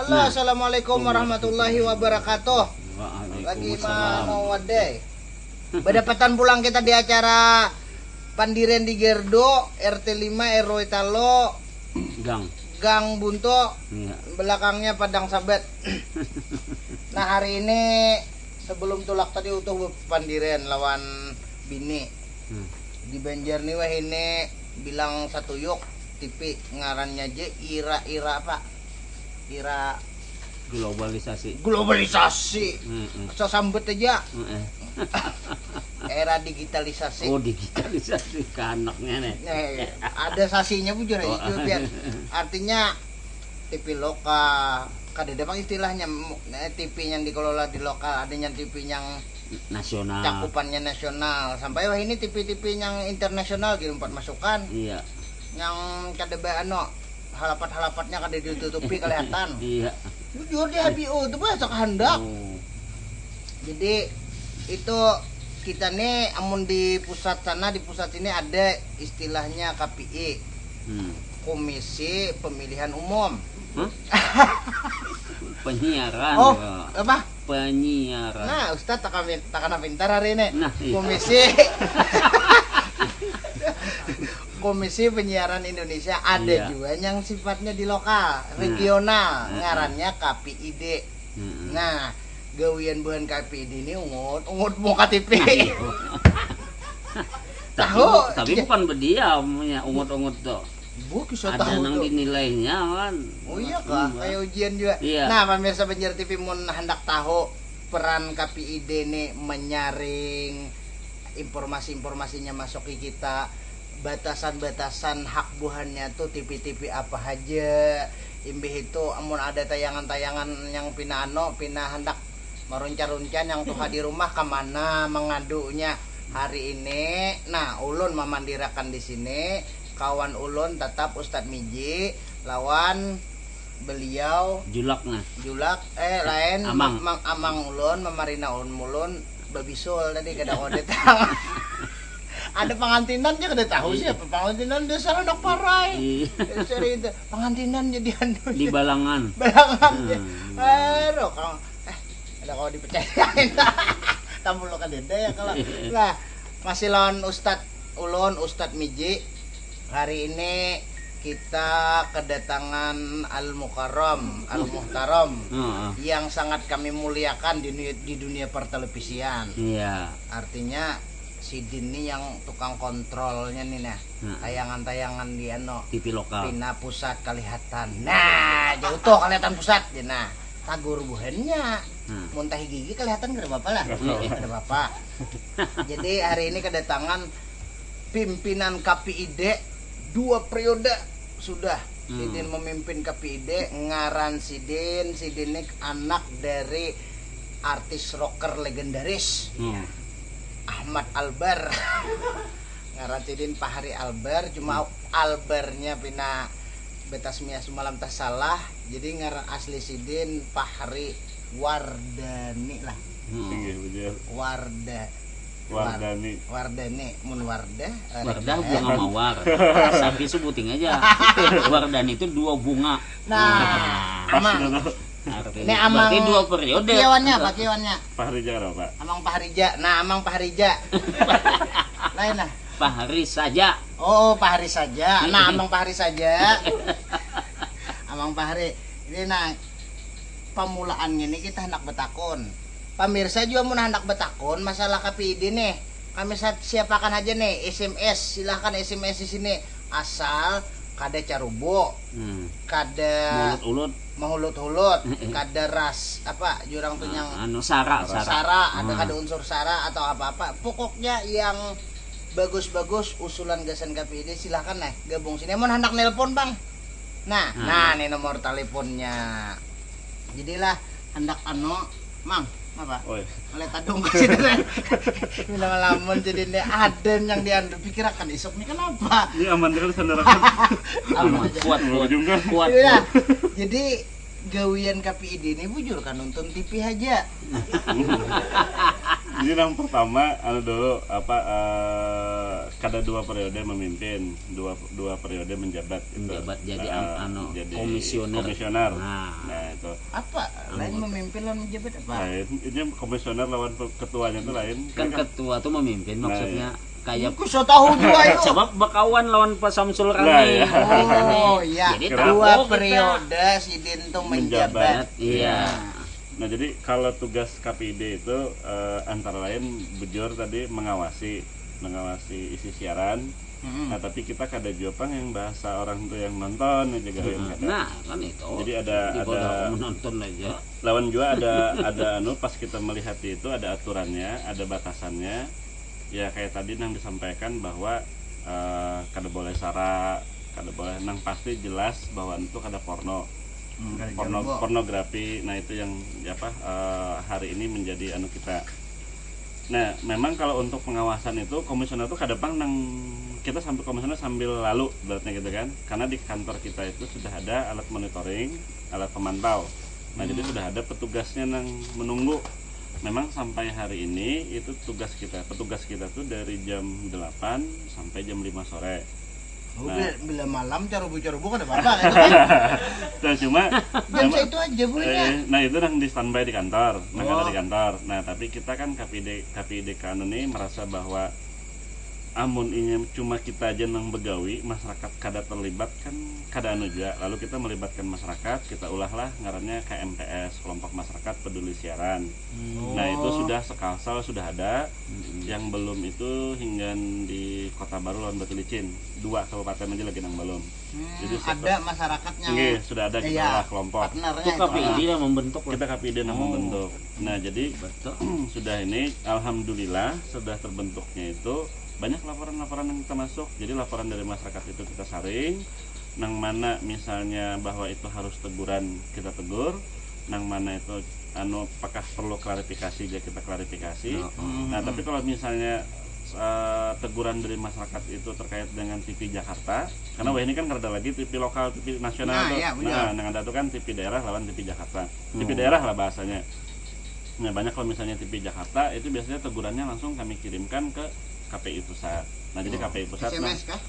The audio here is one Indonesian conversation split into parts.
Halo, assalamualaikum warahmatullahi wabarakatuh. Lagi mau wadai. Berdapatan pulang kita di acara Pandiren di Gerdo, RT 5 RW Talo, Gang Bunto, belakangnya Padang Sabet. Nah, hari ini sebelum tulak tadi utuh Pandiren lawan Bini. Di Banjar nih wah ini bilang satu yuk tipi ngarannya aja ira apa? Ira globalisasi. So sambet aja. Era digitalisasi. Oh, digitalisasi ke anaknya nih. Ada sasinya bujur itu biar artinya TV lokal. Kadang bang istilahnya TV yang dikelola di lokal, adanya TV yang nasional. Cakupannya nasional. Sampai wah ini TV-TV yang internasional gitu empat masukan. Iya. Yang kadang halapat-halapatnya kada ditutupi kelihatan. Iya. Jujur di HBO itu bahasa kehendak. Jadi itu kita nih amun di pusat sana, di pusat sini ada istilahnya KPI. Komisi Pemilihan Umum. Penyiaran. Oh, ya. apa? Penyiaran. Nah, Ustadz takkan pintar hari ini. Nah, iya. Komisi Penyiaran Indonesia ada iya. juga yang sifatnya di lokal, regional, ngarannya KPID. Nah, gawian bukan KPID ini ungut mau KTP. Tahu? Tapi bukan berdiam ya ungut-ungut tuh. Bu kisah ada tahu yang tuh. dinilainya kan. Oh iya kah? Kayak ujian juga. Iya. Nah, pemirsa Banjar TV mun hendak tahu peran KPID ini menyaring informasi-informasinya masuk ke kita, batasan-batasan hak buhannya tuh TV-TV apa aja. Imbih itu amun ada tayangan-tayangan yang pina hendak meruncar-runcan yang tuh di rumah kemana mengadunya hari ini. Nah, ulun memandirakan di sini. Kawan ulun tetap Ustadz Miji lawan beliau Julak lain Amang ulun memarina ulun babisul tadi kada odet. Ada pengantinan aja kada tahu siapa pengantinan dasar anak parai. Seri itu pengantinan jadi anu di Balangan. Aduh kang ada kau dipercayain. Tamu lo kan dede ya kalau. Lah masih lawan Ustadz ulun Ustadz Miji. Hari ini kita kedatangan Al-Mukarram, Al-Muhtaram yang sangat kami muliakan di dunia pertelevisian. Iya. Artinya si Din ini yang tukang kontrolnya nih nah. Tayangan-tayangan di TV lokal. Pina pusat kelihatan. Nah, jauh tuh kelihatan pusat. Nah, tagur buhannya. Muntah gigi kelihatan kada apa lah. Kada apa. Jadi hari ini kedatangan pimpinan KPID 2 periode sudah. Sidin memimpin KPID, ngaran Sidin ini anak dari artis rocker legendaris Ahmad Albar. Ngaran Sidin Pahari Albar, cuma Albarnya pina betasmia semalam tak salah, jadi ngaran asli Sidin Pahari Wardani lah. Wardani mun Wardah bunga mawar. Sapi sebuting aja. Wardani itu 2 bunga. Nah, Amang. Ini Amang. Berarti 2 periode. Pakiwannya. Pahrija apa? Amang Pahrija. Nah, Amang Pahrija. Lain lah. Pahri saja. Oh, Pahri saja. Nah, Amang Pahri saja. Amang Pahri. Ini nah pemulaannya nih kita hendak betakon. Pemirsa juga mau hendak betakon masalah KPID nih. Kami siapakan aja nih SMS, silahkan SMS di sini asal kada carubo, kada mahulut-hulut, kada ras apa jurang tuh yang sara, ada kada unsur sara atau apa-apa. Pokoknya yang bagus-bagus usulan gasan KPID silahkan nih gabung sini. Mau hendak nelpon bang. Nah nih nomor teleponnya. Jadilah hendak mang apa? Oleh tadung ke situ kan. Minang lamun jadi ini aden yang diandu pikirakan isok ini kenapa? Ini aman terus sandarakan. Kuat. Ya, jadi gawian KPID ini bujur kan nonton TV aja. Jadi yang pertama dulu kada 2 periode memimpin, dua periode menjabat gitu. Menjabat jadi jadi komisioner. Nah, itu. Apa? Lain memimpin lawan menjabat apa? Lain, ini komisioner lawan ketuanya itu lain. Kan ketua tuh memimpin maksudnya kayak Aku so tahu juga itu. coba bakawan lawan Pak Samsul Lah, Rani. ya. Oh iya, Jadi dua tahu kita. periode si Dintung menjabat. Iya. Nah, jadi kalau tugas KPID itu antara lain bujur tadi mengawasi isi siaran. Nah, tapi kita kada jopang yang bahasa orang tuh yang nonton juga yang kada. Nah, kan itu. Jadi ada menonton aja. lawan juga ada pas kita melihat itu ada aturannya, ada batasannya. Ya kayak tadi yang disampaikan bahwa kada boleh sara, kada boleh nang pasti jelas bahwa itu kada pornografi. Nah, itu yang hari ini menjadi kita. Nah, memang kalau untuk pengawasan itu komisioner itu kadang nang kita sampai komisioner sambil lalu beratnya gitu kan, karena di kantor kita itu sudah ada alat monitoring, alat pemantau. Nah, jadi sudah ada petugasnya nang menunggu. Memang sampai hari ini itu petugas kita tuh dari jam 8 sampai jam 5 sore. Bila malam carubu kan apa-apa kan? Nah, cuma Jam itu aja boleh. nah itu yang di standby di kantor, ada di kantor. Nah, tapi kita kan KPID Kanu nih merasa bahwa amun ini cuma kita aja nang begawi, masyarakat kada terlibat kan kada juga. Lalu kita melibatkan masyarakat, kita ulahlah ngarannya KMPS, kelompok masyarakat peduli siaran. Nah, itu sudah sekalsal sudah ada. Yang belum itu hingga di Kota Baru lawan Batu Licin, 2 kabupaten aja lagi nang belum. Jadi ada masyarakatnya. Sudah ada kita kelompok. Itu KPID yang membentuk. Kita KPID yang membentuk. Nah, jadi sudah ini alhamdulillah sudah terbentuknya itu banyak laporan-laporan yang kita masuk. Jadi laporan dari masyarakat itu kita saring, nang mana misalnya bahwa itu harus teguran kita tegur, nang mana itu apakah perlu klarifikasi ya kita klarifikasi. Nah, tapi kalau misalnya teguran dari masyarakat itu terkait dengan TV Jakarta, karena ini kan ada lagi TV lokal, TV nasional tuh. Nah, yang ada tuh kan TV daerah lawan TV Jakarta. TV daerah lah bahasanya. Nah, banyak kalau misalnya TV Jakarta itu biasanya tegurannya langsung kami kirimkan ke KPI pusat. Nah, jadi KPI pusat SMS kah?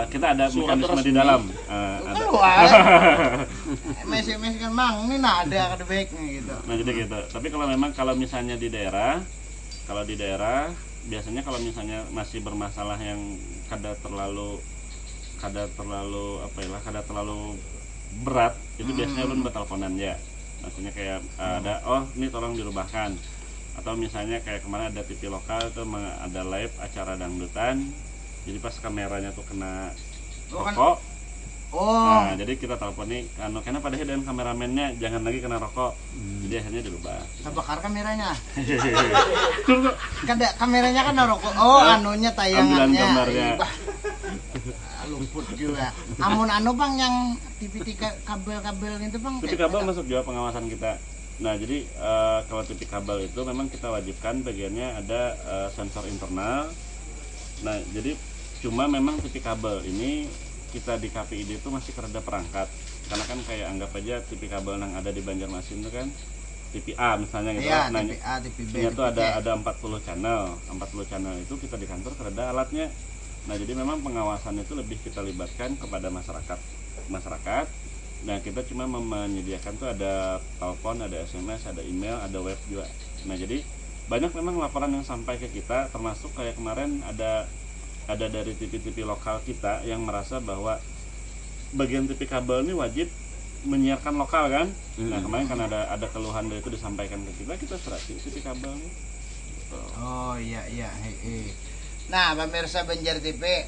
kita ada mekanisme di dalam. SMS kan mang, ini ada baiknya gitu. Nah, jadi gitu. Tapi kalau misalnya di daerah, biasanya kalau misalnya masih bermasalah yang kada terlalu berat, itu biasanya ulun berteleponan ya. Maksudnya kayak ada ini tolong dirubahkan. Atau misalnya kayak kemarin ada TV lokal tuh ada live acara dangdutan, jadi pas kameranya tuh kena rokok. Nah, jadi kita telepon nih karena pada dan kameramennya jangan lagi kena rokok. Jadi akhirnya dirubah. Bakar kameranya. Kada kameranya kan rokok. Anunya tayangannya. Gambarnya. Luput juga. Amun Bang yang TV kabel-kabel itu Bang. TV kabel masuk juga pengawasan kita. Nah, jadi kalau TV kabel itu memang kita wajibkan bagiannya ada sensor internal. Nah, jadi cuma memang TV kabel ini kita di KPID itu masih kerada perangkat. Karena kan kayak anggap aja TV kabel yang ada di Banjarmasin itu kan TV A misalnya gitu. Iya, Nah, TV A, TV B, itu ada 40 channel. 40 channel itu kita di kantor kerada alatnya. Nah, jadi memang pengawasan itu lebih kita libatkan kepada masyarakat. Nah, kita cuma menyediakan tuh ada telepon, ada SMS, ada email, ada web juga. Nah, jadi banyak memang laporan yang sampai ke kita, termasuk kayak kemarin ada dari TV-TV lokal kita yang merasa bahwa bagian TV kabel ini wajib menyiarkan lokal kan. Nah, kemarin kan ada keluhan dari itu disampaikan ke kita serati TV kabel nih. Oh iya. Nah, pemirsa Banjar TV.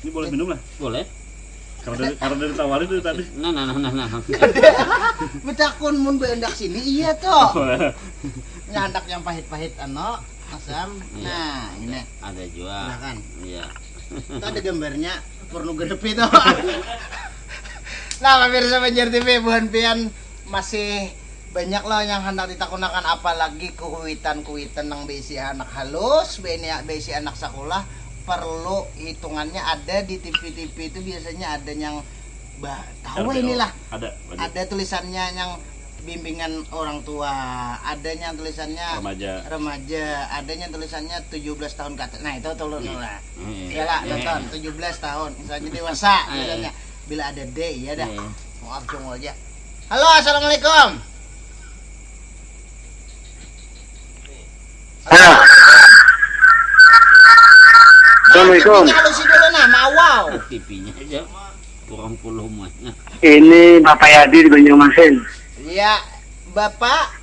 Ini boleh minum lah. Boleh. Karena dari tawarin itu tadi. Nah. Betakun mun beendak sini iya toh. Nyandak yang pahit-pahit asam. Nah, ini ada juga. Nah kan. Iya. Itu ada gambarnya pornografi itu. Nah, pemirsa Banjar TV, buhan pian masih banyak loh yang hendak ditakunakan, apalagi kuitan nang besi anak halus, besi anak sekolah perlu hitungannya ada di TV itu biasanya ada yang tahu inilah. Ada tulisannya yang bimbingan orang tua, adanya tulisannya remaja, adanya tulisannya 17 tahun ke atas. Nah, itu tolong lah. Ya lah, nonton 17 tahun, misalnya dewasa misalnya. Bila ada D, ya dah. Maaf congol aja. Halo, assalamualaikum. Halo. Assalamualaikum. Halusin dulu nah, mau. TV-nya aja kurang puluh mahnya. Ini Bapak Yadi di Banjarmasin. Iya, Bapak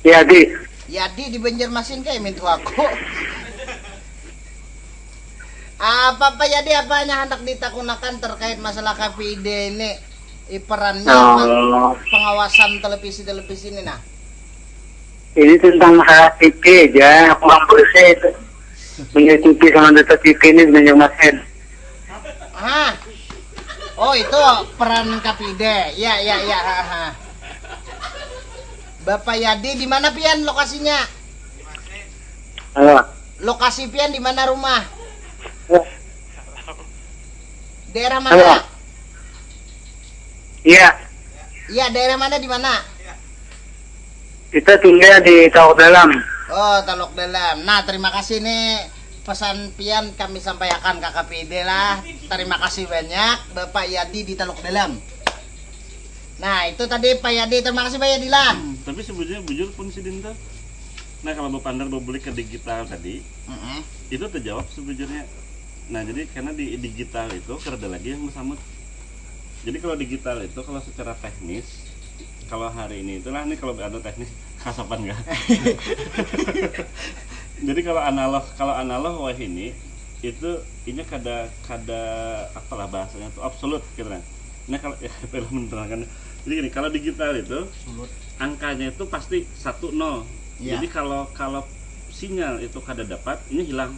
Yadi. Yadi di Banjarmasin kayak mintu aku. Apa Pak Yadi apanya hendak ditakunakan terkait masalah KPID ini? Perannya pengawasan televisi ini nah. Ini tentang masalah TV aja. Aku nggak bersih itu. Punya TV sama data TV ini di Banjarmasin. Oh itu peran KPID. Ya. Bapak Yadi di mana pian lokasinya? Halo. Lokasi pian di mana rumah? Daerah Halo. mana? Iya. Iya, daerah mana di mana? Kita tinggal di Tawak Dalam. Oh, Talok Dalam. Nah, terima kasih nih pesan pian kami sampaikan ke KPID lah. Terima kasih banyak Bapak Yadi di Talok Dalam. Nah, itu tadi Pak Yadi. Terima kasih Pak Yadi lah. Tapi sebetulnya bujur pun si Dinta. Nah, kalau Bapak Andar balik ke digital tadi, itu terjawab sebetulnya. Nah, jadi karena di digital itu kerja lagi yang bersamut. Jadi kalau digital itu kalau secara teknis, kalau hari ini itulah nih kalau ada teknis kasapan enggak. Jadi kalau analog wah ini itu kada apalah bahasanya itu absolut gitu kan. Nah kalau ya belum menerangkan. Jadi gini, kalau digital itu angkanya itu pasti 1 0. Ya. Jadi kalau sinyal itu kada dapat, ini hilang.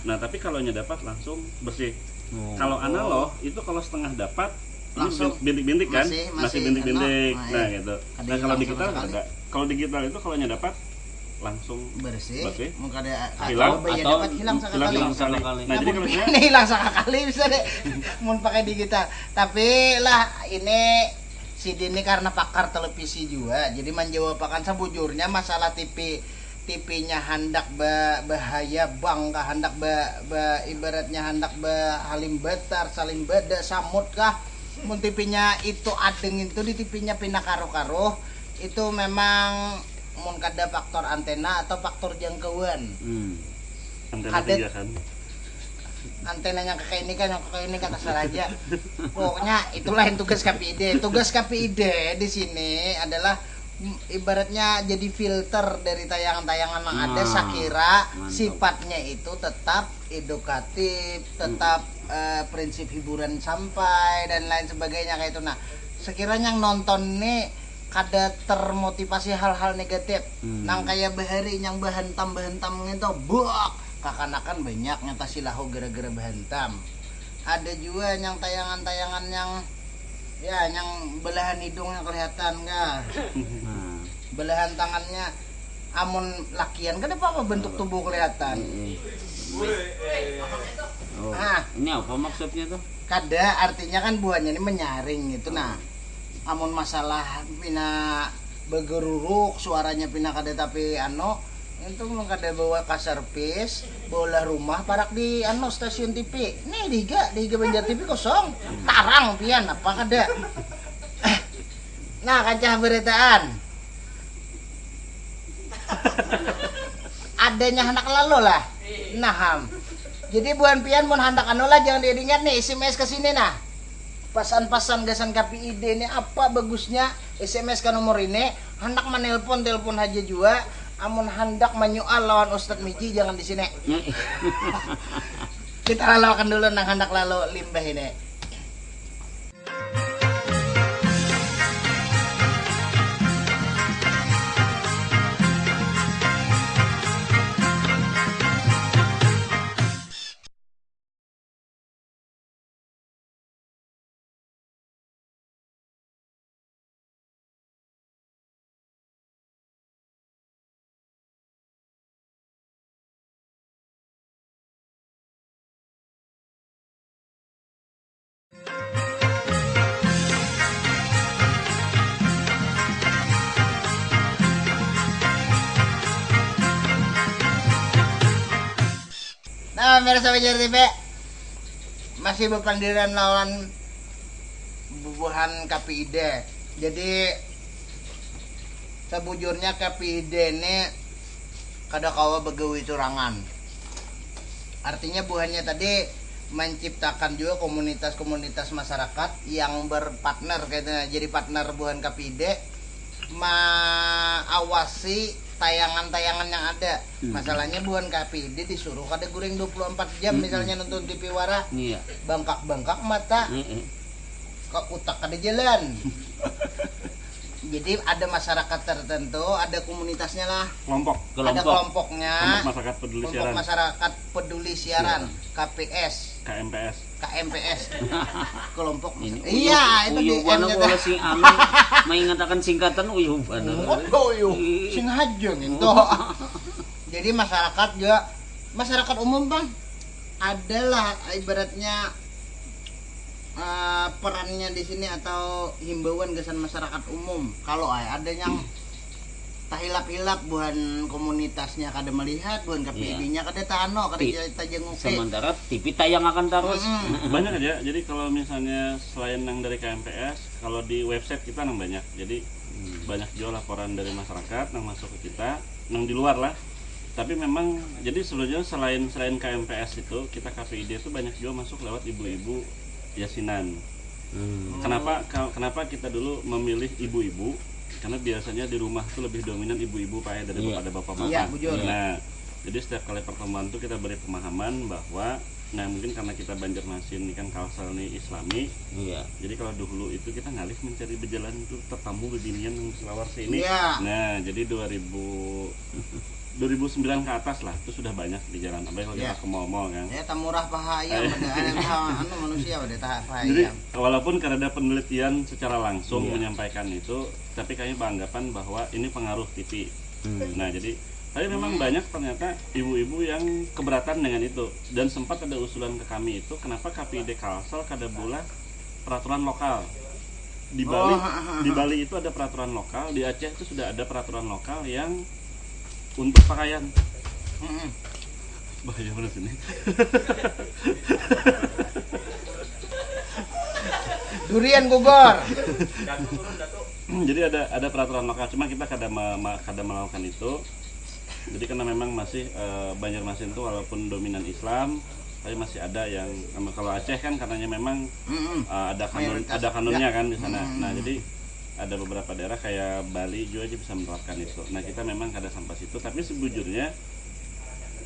Nah, tapi kalau dapat langsung bersih. Kalau analog itu kalau setengah dapat langsung bintik-bintik kan? Masih bintik-bintik. Nah, gitu. Nah, kalau digital enggak. Kalau digital itu kalau dapat langsung bersih. Mungkin ada hilang atau dapat hilang sekali. Nah, jadi kalau ini hilang sekali bisa deh. Mau pakai digital. Tapi lah ini si Dini karena pakar televisi juga, jadi menjawabakan sebujurnya masalah TV-nya hendak bahaya bangka hendak ibaratnya hendak halim betar salim beda samut kah mun TV-nya itu adeng itu di TV-nya pindah karo-karo itu memang mun kada faktor antena atau faktor jangkauan. Antena tiga kan. Antenanya kakek ini kan asal aja. Pokoknya itulah yang tugas KPID. Tugas KPID di sini adalah ibaratnya jadi filter dari tayangan-tayangan yang ada. Sakira sifatnya itu tetap edukatif, tetap prinsip hiburan sampai dan lain sebagainya kayak itu. Nah, sekiranya yang nonton nih kada termotivasi hal-hal negatif, nang kayak bahari yang bahantam itu buak kakanakan banyak nyata silahu gara-gara bahantam. Ada juga yang tayangan-tayangan yang ya yang belahan hidungnya kelihatan enggak. Belahan tangannya amun lakian kan apa bentuk tubuh kelihatan. Ini apa maksudnya tuh? Kada artinya kan buahnya ini menyaring itu. Nah, amun masalah pina begeruruk suaranya pina kada tapi itu nung kada bawa ke servis bola rumah parak di stasiun TV nih diga Banjar TV kosong tarang pian apa kada. Nah kancah beritaan adanya anak lalu lah naham jadi buan pian mun handak lah jangan diingat nih SMS ke sini nah pasan gasan KPID ini apa bagusnya SMS ke nomor ini hendak menelpon telepon aja juga. Amun hendak menyoal lawan Ustadz Miji jangan di sini. Kita lalakan dulu nang hendak lalu limbah ini. Nah, pemirsa Banjar TV masih berpandiran lawan bubuhan KPID. Jadi sebujurnya KPID ini kada kawa begawi curangan. Artinya buahnya tadi menciptakan juga komunitas-komunitas masyarakat yang berpartner kayaknya, jadi partner buhan KPID mengawasi tayangan-tayangan yang ada. Masalahnya bukan KPID disuruh kada guring 24 jam misalnya nonton TV Wara. Iya. Bangkak-bangkak mata. Kok utak kada jalan. Jadi ada masyarakat tertentu, ada komunitasnya lah. Kelompok. Ada kelompoknya. Kelompok masyarakat peduli Kelompok siaran. masyarakat peduli siaran, KPS. KMPS. Kelompok. Ini Iya, itu di Uyuban M-nya boleh teh. sing anu mengatakan singkatan Uyuban. Oh, sing hajeng itu. Jadi masyarakat juga masyarakat umum Bang adalah ibaratnya perannya di sini atau himbauan kesan masyarakat umum. Kalau ada yang tahilap-hilap buhan komunitasnya kada melihat, buhan KPID-nya kada tano, kada kita jenguk. Sementara TV tayang akan terus. Banyak aja. Jadi kalau misalnya selain yang dari KMPS, kalau di website kita nang banyak. Jadi banyak juga laporan dari masyarakat yang masuk ke kita, yang di luar lah. Tapi memang jadi sebenarnya selain KMPS itu, kita KPID itu banyak juga masuk lewat ibu-ibu yasinan. Kenapa kita dulu memilih ibu-ibu? Karena biasanya di rumah tuh lebih dominan ibu-ibu Pak ya daripada bapak-bapak. Iya, bujur. Nah, jadi setiap kali pertemuan tuh kita beri pemahaman bahwa mungkin karena kita Banjarmasin ini kan Kalsel nih Islami. Iya. Jadi kalau dulu itu kita ngalih mencari berjalan itu tetamu bebinian yang selawar sini. Iya. Nah, jadi 2009 ke atas lah itu sudah banyak di jalan. Apalagi kalau kita ke mall-mall kan. Ya tamurah pahaya anu manusia pada tahap Jadi pahaya. walaupun karena ada penelitian secara langsung menyampaikan itu, tapi kayaknya beranggapan bahwa ini pengaruh TV. Nah, jadi tapi memang banyak ternyata ibu-ibu yang keberatan dengan itu, dan sempat ada usulan ke kami itu kenapa KPID Kalsel kada bola peraturan lokal. Di Bali itu ada peraturan lokal, di Aceh itu sudah ada peraturan lokal yang untuk pakaian. Bahaya bener sini. Durian gugur. Jadi ada peraturan lokal, cuma kita kada melakukan itu. Jadi karena memang masih Banjarmasin itu walaupun dominan Islam, tapi masih ada yang kalau Aceh kan karenanya memang ada kanunnya kan di sana. Nah, jadi ada beberapa daerah kayak Bali juga aja bisa menerapkan itu. Nah, kita memang kada sampai situ, tapi sebujurnya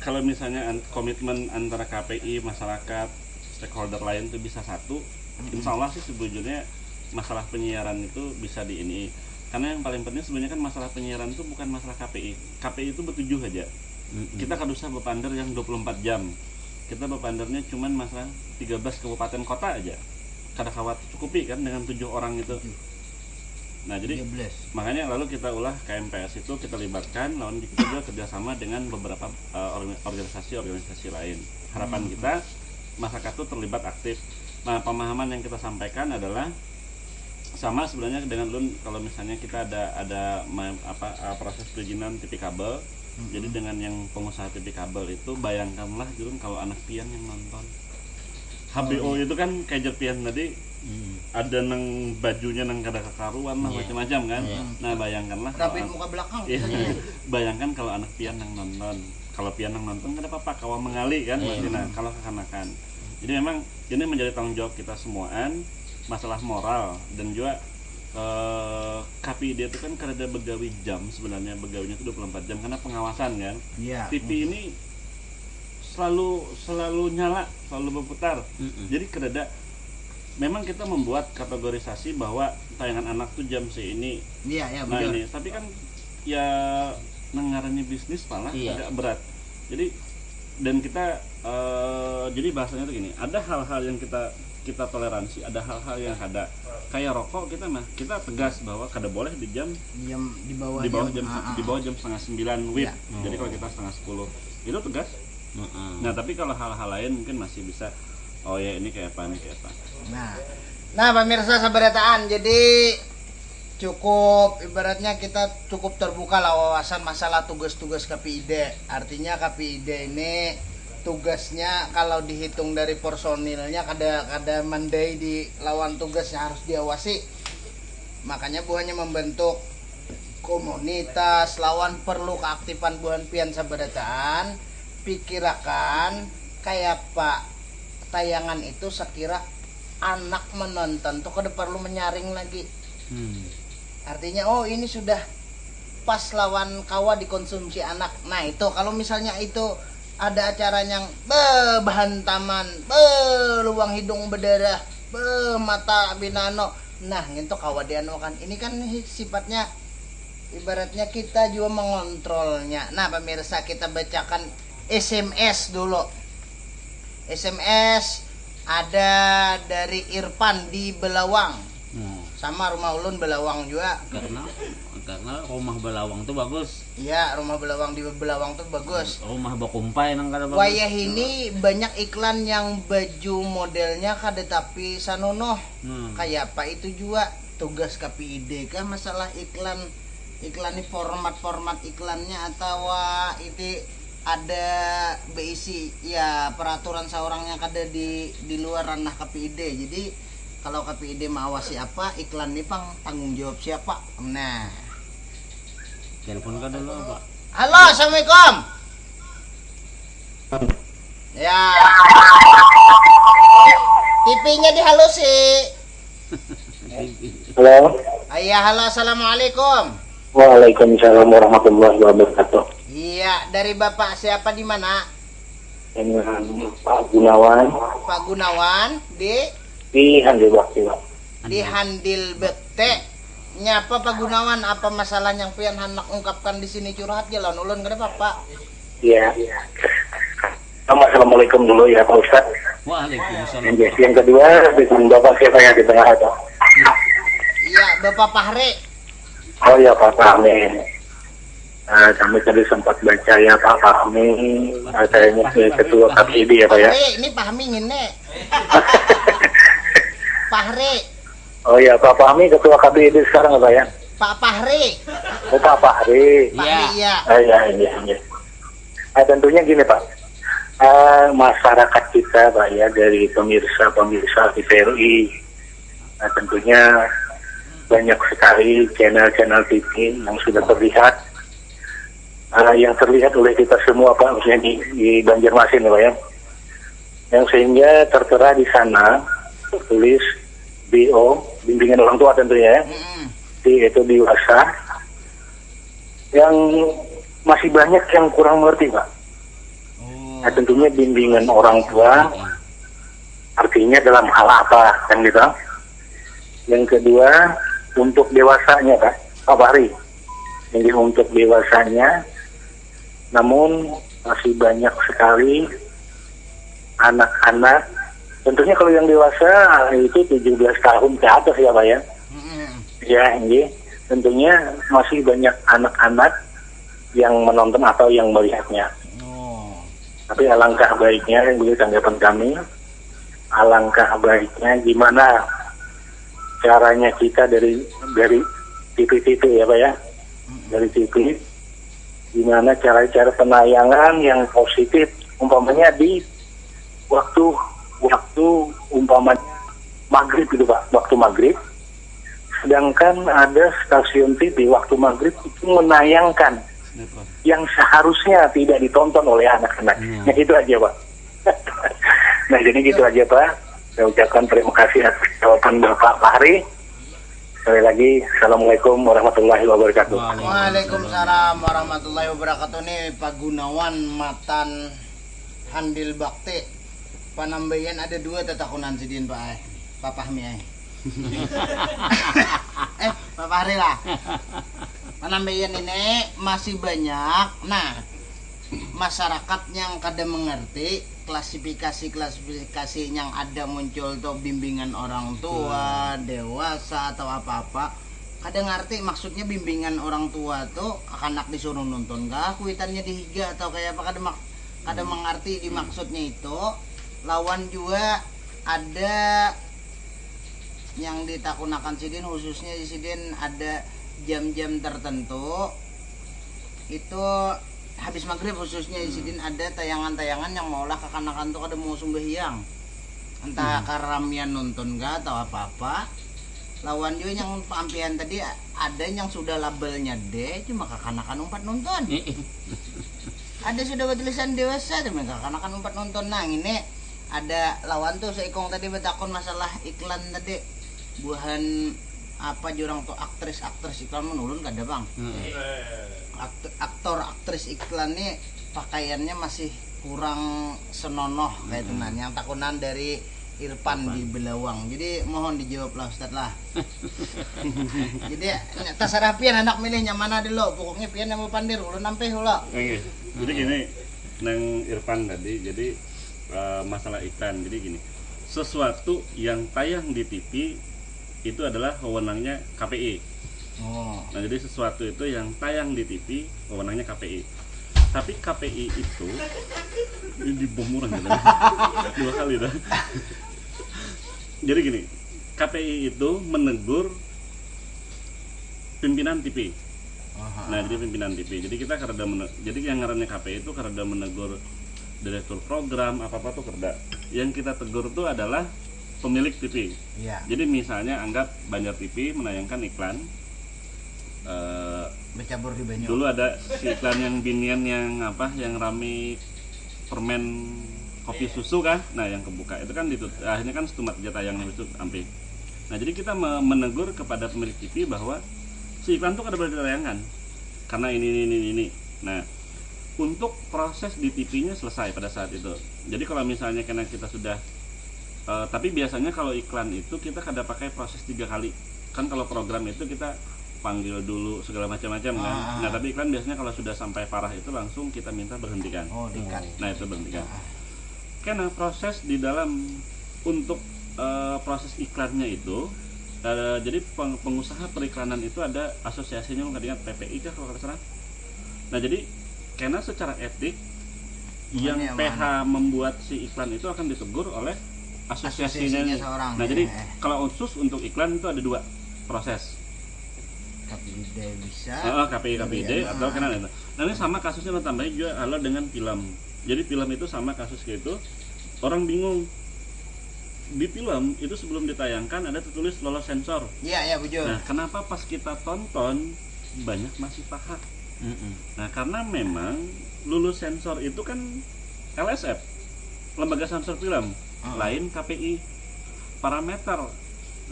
kalau misalnya komitmen antara KPI, masyarakat, stakeholder lain itu bisa satu, insya Allah sih sebujurnya masalah penyiaran itu bisa di ini. Karena yang paling penting sebenarnya kan masalah penyiaran itu bukan masalah KPI. KPI itu bertujuh aja. Kita kada usah berpandar yang 24 jam. Kita berpandarnya cuman masalah 13 kabupaten kota aja. Kada khawatir cukupi kan dengan 7 orang itu. Nah, jadi makanya lalu kita ulah KMPS itu kita libatkan, lalu kita juga kerjasama dengan beberapa organisasi-organisasi lain. Harapan kita masyarakat itu terlibat aktif. Nah, pemahaman yang kita sampaikan adalah sama sebenarnya dengan Lun, kalau misalnya kita ada proses perizinan TV kabel. Jadi dengan yang pengusaha TV kabel itu bayangkanlah Jurun kalau anak pian yang nonton HBO itu kan kayak pian tadi ada nang bajunya nang kada kekaruan lah macam-macam kan. Nah, bayangkanlah rapin muka belakang. Bayangkan kalau anak pian yang nonton. Kalau pian yang nonton kada apa-apa kawa mengali kan pasti. Nah, kalau kekanakan. Jadi memang ini menjadi tanggung jawab kita semuaan, masalah moral, dan juga KPID itu kan karena begawi jam, sebenarnya begawinya itu 24 jam karena pengawasan kan. TV ini selalu nyala, selalu berputar. Jadi karena memang kita membuat kategorisasi bahwa tayangan anak tuh jam ini. Nah, ini tapi kan ya nengarannya bisnis malah agak berat. Jadi dan kita jadi bahasanya tuh gini, ada hal-hal yang kita toleransi, ada hal-hal yang kada. Kayak rokok kita tegas bahwa kada boleh di bawah jam setengah 9 WIB. Jadi kalau kita setengah 10 itu tegas. Nah, tapi kalau hal-hal lain mungkin masih bisa, oh ya ini kayak apa. Nah pemirsa sabarataan, jadi cukup ibaratnya kita cukup terbuka lah wawasan masalah tugas-tugas KPID. Artinya KPID ini tugasnya kalau dihitung dari personilnya kada mandai di lawan tugasnya harus diawasi. Makanya buahnya membentuk komunitas lawan perlu keaktifan buhan pian sabarataan pikirakan kayak pak tayangan itu sekira anak menonton tuh kada perlu menyaring lagi. Artinya oh ini sudah pas lawan kawa dikonsumsi anak. Nah itu kalau misalnya itu ada acara yang bahantaman, luang hidung berdarah, mata binano. Nah, itu kawa dianokan. Ini kan sifatnya ibaratnya kita juga mengontrolnya. Nah, pemirsa kita bacakan SMS dulu. SMS ada dari Irfan di Belawang. Sama rumah ulun Belawang juga. Karena rumah Belawang tuh bagus. Iya, rumah Belawang di Belawang tuh bagus. Rumah Bakumpai nang kada bagus. Wayah ini banyak iklan yang baju modelnya kada tapi sanono. Kayak apa itu juga tugas KPID kah masalah iklan ini format iklannya atau itu ada BIC ya peraturan seorang yang kada di luar ranah KPID. Jadi kalau KPID mengawasi apa iklan ini tanggung jawab siapa. Nah, telepon kan dulu Pak. halo, assalamualaikum. Ya, TV-nya dihalusi. Halo. Iya, halo, assalamualaikum. Waalaikumsalam warahmatullahi wabarakatuh. Iya, dari bapak siapa di mana? Dengan Pak Gunawan Pak Gunawan di Handil Bakti, Pak. di Handil Bekte. Nyapa Pak Gunawan, apa masalah yang pian hendak ungkapkan di sini curhat jalan ulun kada Pak? Iya. Assalamualaikum dulu ya Pak Ustaz. Waalaikumsalam. Yang kedua dengan Bapak siapa yang di tengah itu? Iya, Bapak Fahri. Oh ya Pak Fahmi. Kami tadi sempat baca ya Pak Fahmi. Kayaknya ketua KPID ya Pak ya. Fahri, ini pahami ngene. Fahri. Oh ya Pak Fahmi ketua KPID sekarang apa ya? Pak Fahri. Oh Pak Fahri. Fahri iya. Iya. Tentunya gini Pak. Masyarakat kita Pak ya dari pemirsa TVRI. Tentunya banyak sekali channel-channel TV yang sudah terlihat. Yang terlihat oleh kita semua Pak, maksudnya di Banjarmasin Pak ya. Yang sehingga tertera di sana tulis BO, bimbingan orang tua tentunya ya. Itu dewasa. Yang masih banyak yang kurang mengerti Pak. Nah, tentunya bimbingan orang tua artinya dalam hal apa kan gitu. Yang kedua untuk dewasanya Pak Fahri. Jadi untuk dewasanya, namun masih banyak sekali anak-anak. Tentunya kalau yang dewasa itu 17 tahun ke atas ya Pak ya. Ya ini tentunya masih banyak anak-anak yang menonton atau yang melihatnya. Tapi alangkah baiknya, ini tanggapan kami, alangkah baiknya gimana caranya kita dari TV ya Pak ya, dari TV, gimana cara-cara penayangan yang positif, umpamanya di waktu umpamanya maghrib gitu Pak, waktu maghrib, sedangkan ada stasiun TV waktu maghrib itu menayangkan yang seharusnya tidak ditonton oleh anak-anak. Nah itu aja Pak. Nah jadi gitu aja Pak. Saya ucapkan terima kasih atas jawaban Bapak Fahri. Sekali lagi, Assalamualaikum warahmatullahi wabarakatuh. Waalaikumsalam warahmatullahi wabarakatuh. Nih Pak Gunawan Matan Handil Bakti. Panambayan ada 2 tetakunan sidin Pak Fahmi Pak Fahri lah. Panambayan ini masih banyak. Nah, masyarakat yang kada mengerti klasifikasi yang ada muncul tuh bimbingan orang tua, dewasa atau apa-apa. Kada ngerti maksudnya bimbingan orang tua tuh anak disuruh nonton kah, kuitannya dihiga atau kayak apa, kada mengerti dimaksudnya itu. Lawan juga ada yang ditakunakan sidin, khususnya di sidin ada jam-jam tertentu itu habis maghrib khususnya Isidin ada tayangan-tayangan yang maulah kekanakan tuh ada mau sembahyang. Entah karamian nonton gak atau apa-apa. Lawan juga yang pampian tadi ada yang sudah labelnya D cuma kekanakan umpat nonton. Ada sudah tulisan dewasa cuma kekanakan umpat nonton. Nah ini ada lawan tuh seikong tadi betakon masalah iklan tadi. Buahan apa jurang tuh aktris iklan menurun kada bang. Aktor aktris iklan nih pakaiannya masih kurang senonoh kayak tenan yang takunan dari Irfan di Belawang. Jadi mohon dijawab lah Ustaz lah. Jadi terserah pian anak milihnya mana dulu. Pokoknya pian yang mau pandir ulun nampe heula. Oke. Jadi gini, nang Irfan tadi jadi masalah iklan. Jadi gini. Sesuatu yang tayang di TV itu adalah wewenangnya KPI. Oh. Nah, jadi sesuatu itu yang tayang di TV wewenangnya KPI. Tapi KPI itu ini dibomurang gitu. 2 kali dah. Jadi gini, KPI itu menegur pimpinan TV. Nah, jadi pimpinan TV. Jadi kita karena jadi yang ngarannya KPI itu karena menegur direktur program apa-apa tuh kerda. Yang kita tegur itu adalah pemilik TV. Iya. Jadi misalnya anggap Banjar TV menayangkan iklan Bercabur di banyu. dulu ada si iklan yang binian yang apa yang rame permen kopi susu kan, nah yang kebuka itu kan akhirnya kan setumat aja tayang itu sampai. Nah jadi kita menegur kepada pemilik TV bahwa si iklan tuh kada boleh ditayangkan karena ini. Nah untuk proses di TV-nya selesai pada saat itu. Jadi kalau misalnya karena kita sudah tapi biasanya kalau iklan itu kita kada pakai proses 3 kali kan. Kalau program itu kita panggil dulu segala macam-macam kan. Nah tapi iklan biasanya kalau sudah sampai parah itu langsung kita minta berhentikan. Oh, dikat. Nah itu berhentikan. Karena proses di dalam untuk proses iklannya itu jadi pengusaha periklanan itu ada asosiasinya, nggak ingat PPI kah kalau nggak salah. Nah jadi karena secara etik yang PH membuat si iklan itu akan ditegur oleh asosiasinya seorang. Nah jadi kalau khusus untuk iklan itu ada 2 proses. KPID bisa. KPID atau kena itu. Nah ini sama kasusnya tambahin juga ala dengan film. Jadi film itu sama kasus kayak itu. Orang bingung. Di film itu sebelum ditayangkan ada tertulis lolos sensor. Iya, betul. Nah, kenapa pas kita tonton banyak masih paha? Nah, karena memang lulus sensor itu kan LSF, Lembaga Sensor Film, lain KPI.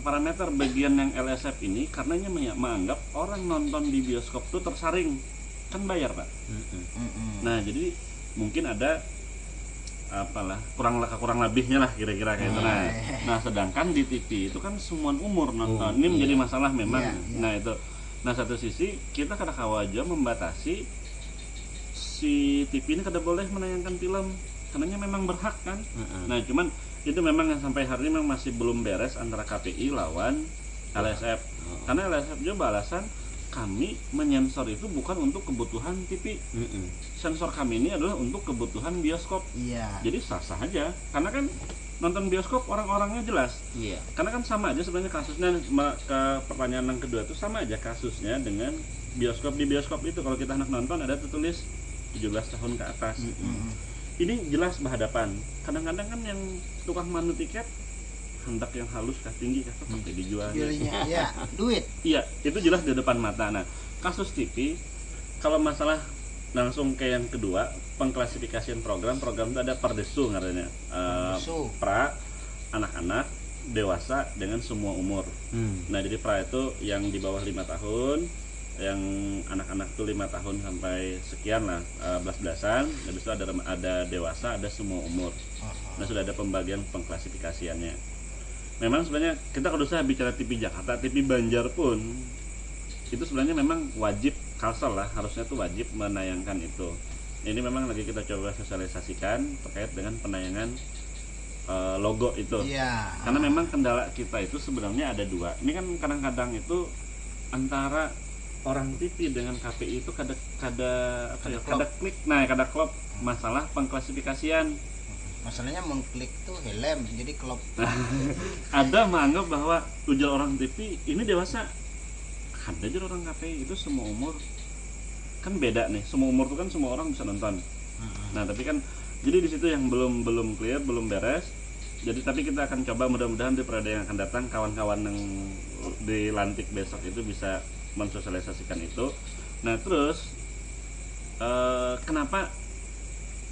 Parameter bagian yang LSF ini karenanya menganggap orang nonton di bioskop tuh tersaring, kan bayar Pak. Nah jadi mungkin ada apalah kurang lebihnya lah kira-kira kayak itu. Nah sedangkan di TV itu kan semua umur nonton. Ini menjadi masalah memang. Nah itu. Nah satu sisi kita kada kawaja membatasi si TV ini kada boleh menayangkan film karenanya memang berhak kan. Nah cuman itu memang yang sampai hari ini memang masih belum beres antara KPI lawan LSF. Karena LSF juga alasan kami menyensor itu bukan untuk kebutuhan TV. Sensor kami ini adalah untuk kebutuhan bioskop. Jadi sah-sah aja. Karena kan nonton bioskop orang-orangnya jelas. Karena kan sama aja sebenarnya kasusnya ke pertanyaan yang kedua itu sama aja kasusnya dengan bioskop. Di bioskop itu kalau kita anak nonton ada tertulis 17 tahun ke atas. Ini jelas berhadapan. Kadang-kadang kan yang tukang manu tiket hendak yang halus kah tinggi kah sampai dijual. Iya, duit. Iya, itu jelas di depan mata. Nah, kasus TV kalau masalah langsung ke yang kedua, pengklasifikasian program itu ada perdesu ngarannya. Pra, anak-anak, dewasa dengan semua umur. Nah, jadi pra itu yang di bawah 5 tahun, yang anak-anak tuh 5 tahun sampai sekian lah, belas-belasan. Habis itu ada dewasa, ada semua umur. Nah sudah ada pembagian pengklasifikasiannya. Memang sebenarnya kita kalau usah bicara TV Jakarta, TV Banjar pun itu sebenarnya memang wajib kalsel lah, harusnya tuh wajib menayangkan itu. Ini memang lagi kita coba sosialisasikan terkait dengan penayangan logo itu. Karena memang kendala kita itu sebenarnya ada 2. Ini kan kadang-kadang itu antara orang TV dengan KPI itu kada klik, kada klop masalah pengklasifikasian. Masalahnya mengklik tuh helm jadi klop. Ada menganggap bahwa ujar orang TV ini dewasa, ada aja orang KPI itu semua umur. kan beda nih, semua umur tuh kan semua orang bisa nonton. Nah tapi kan jadi di situ yang belum clear, belum beres. Jadi tapi kita akan coba mudah-mudahan di periode yang akan datang kawan-kawan yang dilantik besok itu bisa mensosialisasikan itu. Nah terus kenapa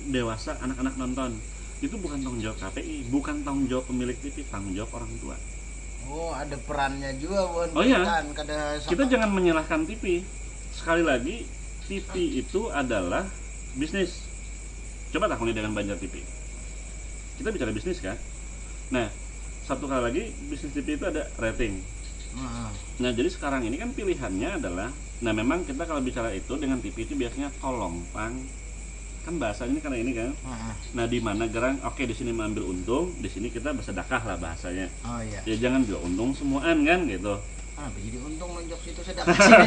dewasa anak-anak nonton? Itu bukan tanggung jawab KPI, bukan tanggung jawab pemilik TV, tanggung jawab orang tua. Oh, ada perannya juga, Bon. Oh iya, kita jangan menyalahkan TV. Sekali lagi, TV itu adalah bisnis. Coba takuni dengan Banjar TV. Kita bicara bisnis kan? Nah, satu kali lagi, bisnis TV itu ada rating. Nah, jadi sekarang ini kan pilihannya adalah, nah memang kita kalau bicara itu dengan TV itu biasanya tolong, Pang. Kan bahasanya karena ini kan. Nah, di mana gerang oke di sini mengambil untung, di sini kita bersedekah lah bahasanya. Oh iya. Ya jangan juga untung semuaan kan gitu. Jadi untung nunjuk situ sedekah sini.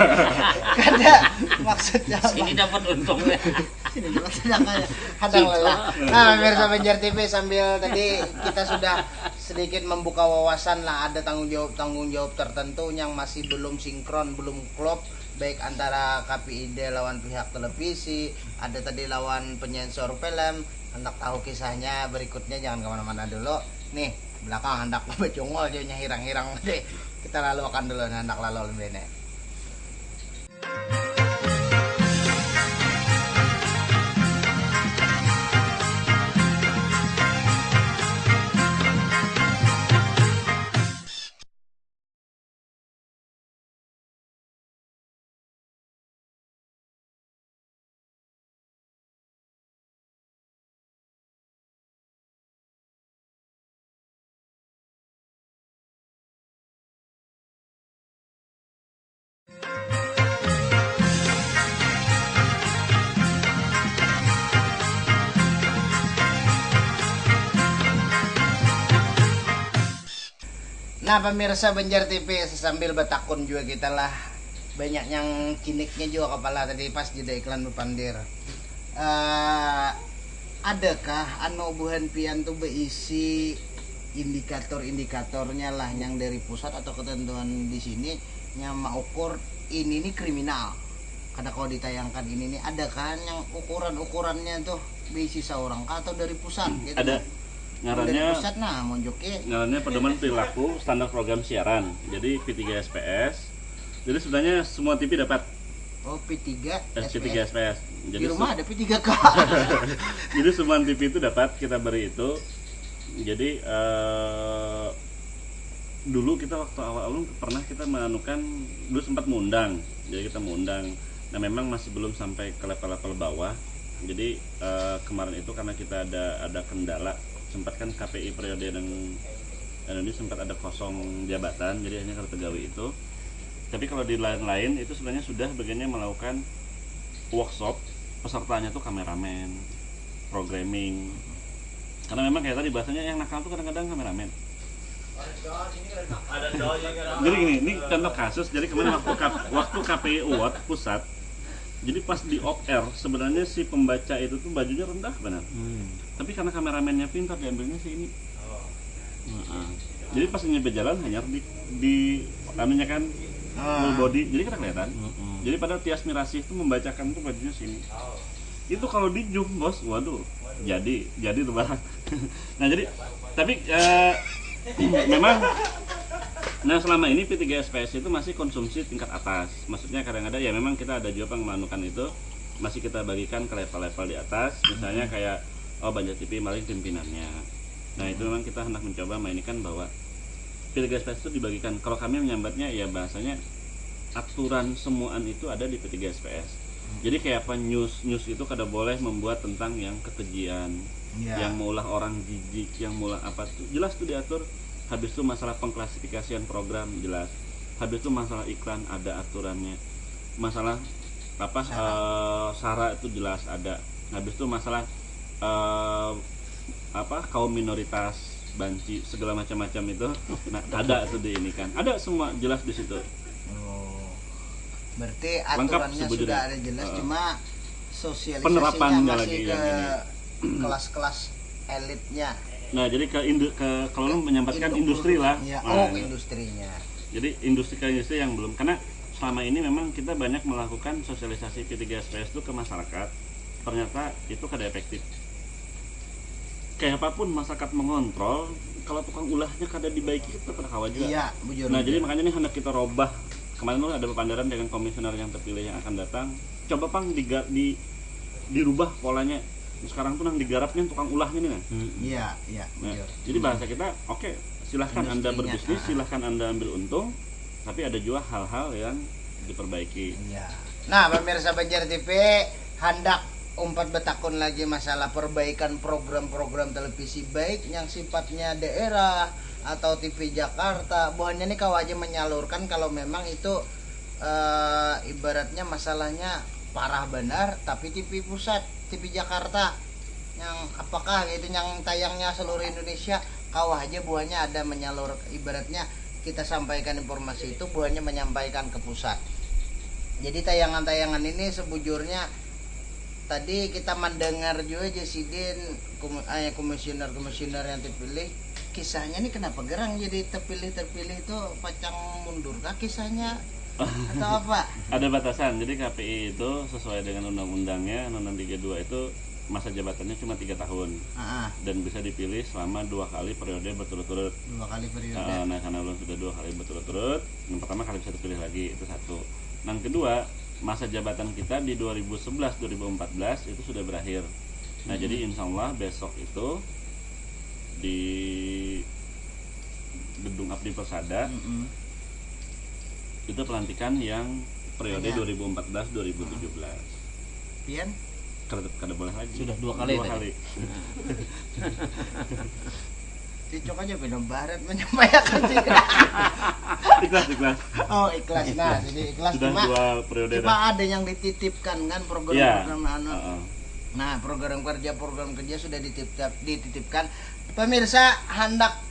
Kada maksudnya Ini dapat untungnya. sini dapat sedekahnya. Hadang lah. Nah, pemirsa Banjar TV sambil tadi kita sudah sedikit membuka wawasan lah, ada tanggung jawab tertentu yang masih belum sinkron, belum klop, baik antara KPID lawan pihak televisi, ada tadi lawan penyensor film. Hendak tahu kisahnya berikutnya, jangan kemana-mana dulu. Nih belakang hendak becongol dia hirang-hirang deh. Kita lalu akan dulu hendak lalu lebih nih. Nah, pemirsa Banjar TV, sambil bertakun juga kita lah, banyak yang kiniknya juga kepala tadi pas jeda iklan bepandir. Adakah anu buhan pian tuh berisi indikator-indikatornya lah yang dari pusat atau ketentuan di sini yang mengukur ini nih kriminal? Kada kalau ditayangkan ini nih, ada kan yang ukurannya tuh berisi seorang atau dari pusat gitu? Ada. Ngarannya pusat nah monjoke. Ngarannya pedoman perilaku standar program siaran. Jadi P3SPS. Jadi sebenarnya semua TV dapat. Oh, P3 P3 SPS. Jadi di rumah ada P3K. Jadi semua TV itu dapat kita beri itu. Jadi dulu kita waktu awal pernah kita menanukan, dulu sempat mengundang. Jadi kita mengundang. Nah memang masih belum sampai ke level-level bawah. Jadi kemarin itu karena kita ada kendala, sempat kan KPI periode yang ini sempat ada kosong jabatan, jadi hanya kalau pegawai itu. Tapi kalau di lain-lain itu sebenarnya sudah bagiannya melakukan workshop, pesertanya tuh kameramen, programming. Karena memang kayak tadi bahasanya yang nakal tuh kadang-kadang kameramen. Jadi gini, ini contoh kasus. Jadi kemarin waktu KPI Award pusat, jadi pas di off air sebenarnya si pembaca itu tuh bajunya rendah benar. Tapi karena kameramennya pintar diambilnya sih ini. Jadi pas nyampe jalan hanya di anunya kan full body, jadi kita kelihatan. Jadi pada Tias Mirasih itu membacakan tuh bajunya sini. Itu kalau di zoom bos, waduh, jadi tuh barang. Nah jadi tapi memang nah selama ini P3SPS itu masih konsumsi tingkat atas. Maksudnya kadang-kadang ya memang kita ada juga penganukan itu masih kita bagikan ke level-level di atas. Misalnya kayak Banjar TV maling pimpinannya. Nah itu memang kita hendak mencoba mainkan bahwa P3SPS itu dibagikan. Kalau kami menyambatnya ya bahasanya aturan semuaan itu ada di P3SPS. Jadi kayak apa news itu kada boleh membuat tentang yang kekejian, yang maulah orang jijik, yang maulah apa tuh jelas tuh diatur. Habis itu masalah pengklasifikasian program jelas. Habis itu masalah iklan ada aturannya. Masalah apa sara itu jelas ada. Habis itu masalah kaum minoritas, banci segala macam-macam itu nah, ada tuh di ini kan. Ada semua jelas di situ. Berarti aturannya sudah ada jelas, cuma penerapannya sosialisasinya masih lagi ke yang ini. kelas-kelas elitnya. Nah, jadi kalau lu menyampaikan industri lah. Ya, nah, industrinya. Jadi industri yang belum, karena selama ini memang kita banyak melakukan sosialisasi P3SPS itu ke masyarakat, ternyata itu kada efektif. Kayak apapun masyarakat mengontrol, kalau tukang ulahnya kada dibaiki itu pada kawan juga. Iya, bujur. Nah, jadi makanya ini hendak kita robah. Kemarin ada pepandaran dengan komisioner yang terpilih yang akan datang. Coba Pang dirubah polanya. Sekarang tuh nang digarapnya tukang ulahnya nih. Iya, Nah, bujur. jadi bahasa kita, oke, silahkan Anda berbisnis, silahkan Anda ambil untung, tapi ada juga hal-hal yang diperbaiki. Iya. Nah, pemirsa Banjar TV, hendak umpat betakun lagi masalah perbaikan program-program televisi baik yang sifatnya daerah atau TV Jakarta. Buahnya nih kau aja menyalurkan kalau memang itu ibaratnya masalahnya parah benar, tapi TV pusat, TV Jakarta yang apakah gitu yang tayangnya seluruh Indonesia, kau aja buahnya ada menyalur, ibaratnya kita sampaikan informasi itu buahnya menyampaikan ke pusat. Jadi tayangan-tayangan ini sebujurnya tadi kita mendengar juga Jasidin komisioner yang terpilih, kisahnya nih kenapa gerang jadi terpilih itu pacang mundur kah kisahnya atau apa? Ada batasan, jadi KPI itu sesuai dengan undang-undangnya, Undang-Undang 32 itu masa jabatannya cuma 3 tahun dan bisa dipilih selama 2 kali periode berturut-turut. 2 kali periode. Nah, karena belum sudah 2 kali berturut-turut, yang pertama kali bisa dipilih lagi, itu satu. Yang kedua, masa jabatan kita di 2011-2014 itu sudah berakhir. Nah, jadi insya Allah besok itu di Gedung Abdi Persada itu pelantikan yang periode 2014-2017. Pian? Kada boleh lagi. Sudah 2 kali. 2 kali. Cicok aja benar barat menyampaikan sih. Ikhlas. Oh, ikhlas. Nah, jadi ikhlas Sudah cuma 2 periode cuma ada yang dititipkan kan program-program Nah, program kerja sudah dititipkan. Pemirsa hendak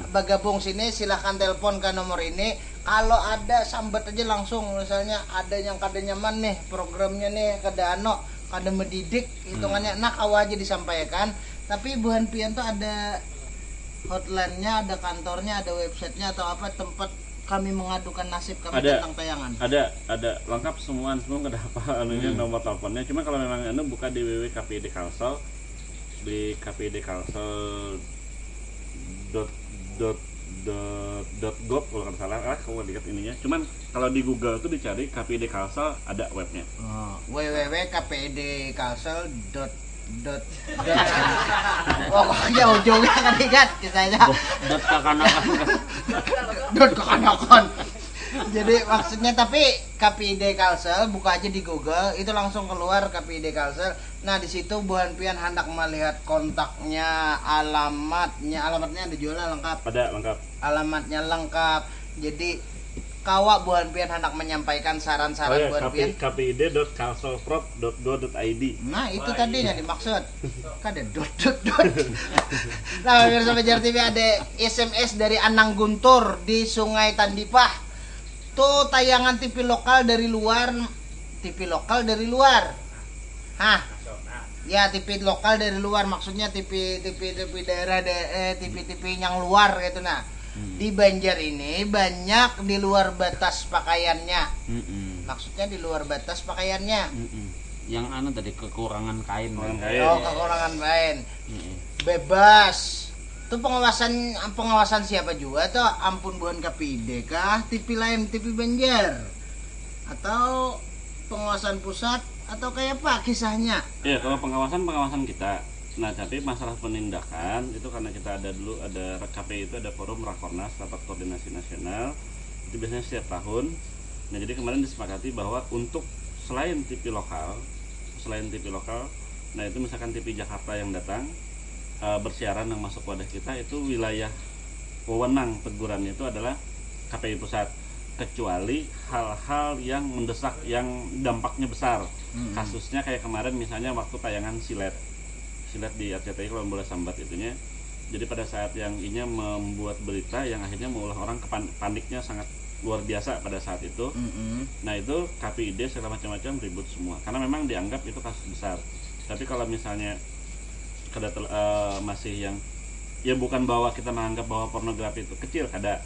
bergabung sini silahkan telepon ke nomor ini. Kalau ada sambat aja langsung, misalnya ada yang kada nyaman nih programnya nih kada mendidik hitungannya, nah kau aja disampaikan. Tapi Bu Hanpian tuh ada hotline-nya, ada kantornya, ada websitenya atau apa tempat kami mengadukan nasib kami tentang tayangan. Ada lengkap semua kada apa nomor teleponnya. Cuma kalau memang buka di www.kpid Kalsel, di kpid Kalsel .gov kalau nggak salah, kamu lihat ininya. Cuman kalau di Google tuh dicari KPID Kalsel ada webnya. www.kpidkalsel. Pokoknya ujungnya kan ingat kisahnya. Kekanakan. Jadi maksudnya tapi KPID Kalsel buka aja di Google itu langsung keluar KPID Kalsel. Nah di situ Bu Hanpian hendak melihat kontaknya, alamatnya ada jualan lengkap. Ada lengkap. Alamatnya lengkap. Jadi kawak Bu Hanpian hendak menyampaikan saran-saran Bu Hanpian. kpid.kalselprop.go.id. Nah itu tadi yang dimaksud. Kada dot. Nah pemirsa Banjar TV ada SMS dari Anang Guntur di Sungai Tandipah. Tuh tayangan TV lokal dari luar. Hah? Ya TV lokal dari luar, maksudnya TV daerah TV yang luar gitu. Nah di Banjar ini banyak di luar batas pakaiannya. Maksudnya di luar batas pakaiannya. Yang tadi kekurangan kain. Kekurangan kain. Bebas. Itu pengawasan siapa juga tuh? Ampun bukan KPID kah? TV lain, TV Banjar atau pengawasan pusat atau kayak apa kisahnya? Ya kalau pengawasan kita. Nah tapi masalah penindakan itu karena kita ada KPI itu ada forum Rakornas, rapat koordinasi nasional, itu biasanya setiap tahun. Nah jadi kemarin disepakati bahwa untuk selain TV lokal, nah itu misalkan TV Jakarta yang datang bersiaran yang masuk wadah kita, itu wilayah wewenang tegurannya itu adalah KPI pusat, kecuali hal-hal yang mendesak yang dampaknya besar. Kasusnya kayak kemarin misalnya waktu tayangan silet di RCTI kalau boleh sambat itunya. Jadi pada saat yang inya membuat berita yang akhirnya mengolah orang paniknya sangat luar biasa pada saat itu. Nah itu KPID segala macam-macam ribut semua karena memang dianggap itu kasus besar. Tapi kalau misalnya masih yang ya bukan bahwa kita menganggap bahwa pornografi itu kecil ada,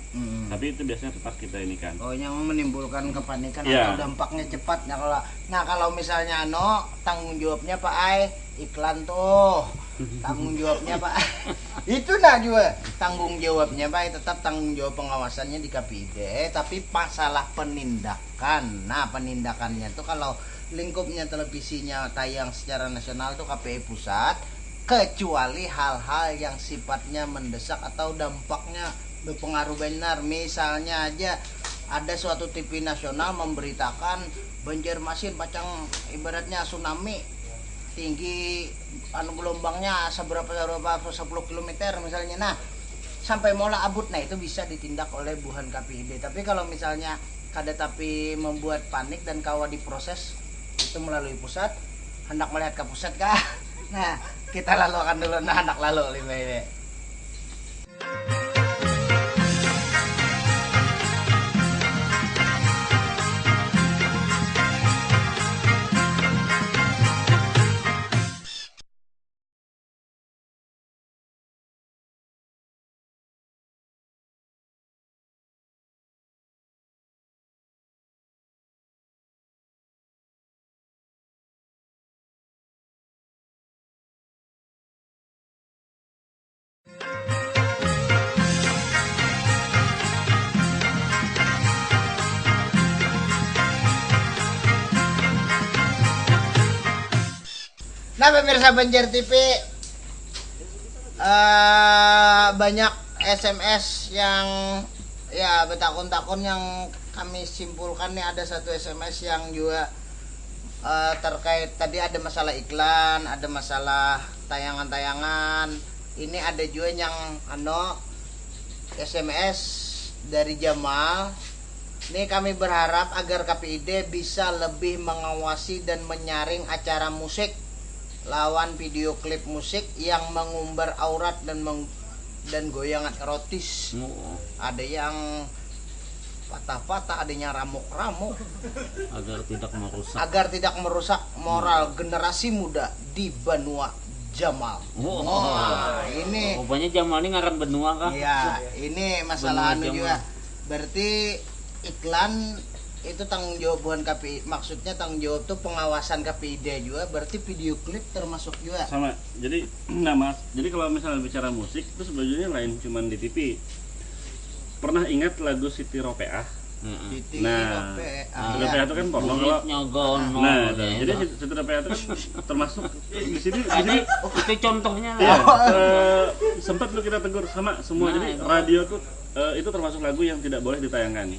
tapi itu biasanya tetap kita ini kan. Oh, yang menimbulkan kepanikan Iya. atau dampaknya cepat. Kalau misalnya tanggung jawabnya Pak Ai, iklan tuh. Tanggung jawabnya Pak. Itu juga tanggung jawabnya Pak, tetap tanggung jawab pengawasannya di KPID, tapi masalah penindakan. Nah, penindakannya tuh kalau lingkupnya televisinya tayang secara nasional tuh KPI pusat, kecuali hal-hal yang sifatnya mendesak atau dampaknya berpengaruh benar. Misalnya aja ada suatu TV nasional memberitakan Banjarmasin pacang ibaratnya tsunami tinggi gelombangnya seberapa 10 km misalnya. Nah, sampai mola abut, nah itu bisa ditindak oleh buhan KPID. Tapi kalau misalnya kada tapi membuat panik dan kawa diproses itu melalui pusat, hendak melihat ke pusat kah? Nah, kita lalu akan dulu hendak lalu lima ini. Nah, pemirsa Banjar TV, banyak SMS yang ya betakun-takun yang kami simpulkan nih. Ada satu SMS yang juga terkait tadi ada masalah iklan, ada masalah tayangan-tayangan. Ini ada juga yang SMS dari Jamal. Ini kami berharap agar KPID bisa lebih mengawasi dan menyaring acara musik lawan video klip musik yang mengumbar aurat dan goyangan erotis. Ada yang patah-patah, ada yang ramuk-ramuk, agar tidak merusak moral generasi muda di benua Jamal. Ini rupanya Jamal ini ngaran benua kah? Iya, ini masalah Benua juga. Berarti iklan itu tanggung jawab bukan KPI, maksudnya tanggung jawab tuh pengawasan KPID juga, berarti video klip termasuk juga sama. Jadi jadi kalau misalnya bicara musik itu sebenarnya lain cuman di TV. Pernah ingat lagu Siti Ropeah? Siti Nah, Siti Ropeah itu kan porno. Nah, jadi Siti Ropeah itu kan termasuk di sini itu contohnya. Ya, sempat lu kita tegur sama semua. Jadi radio tuh itu termasuk lagu yang tidak boleh ditayangkan.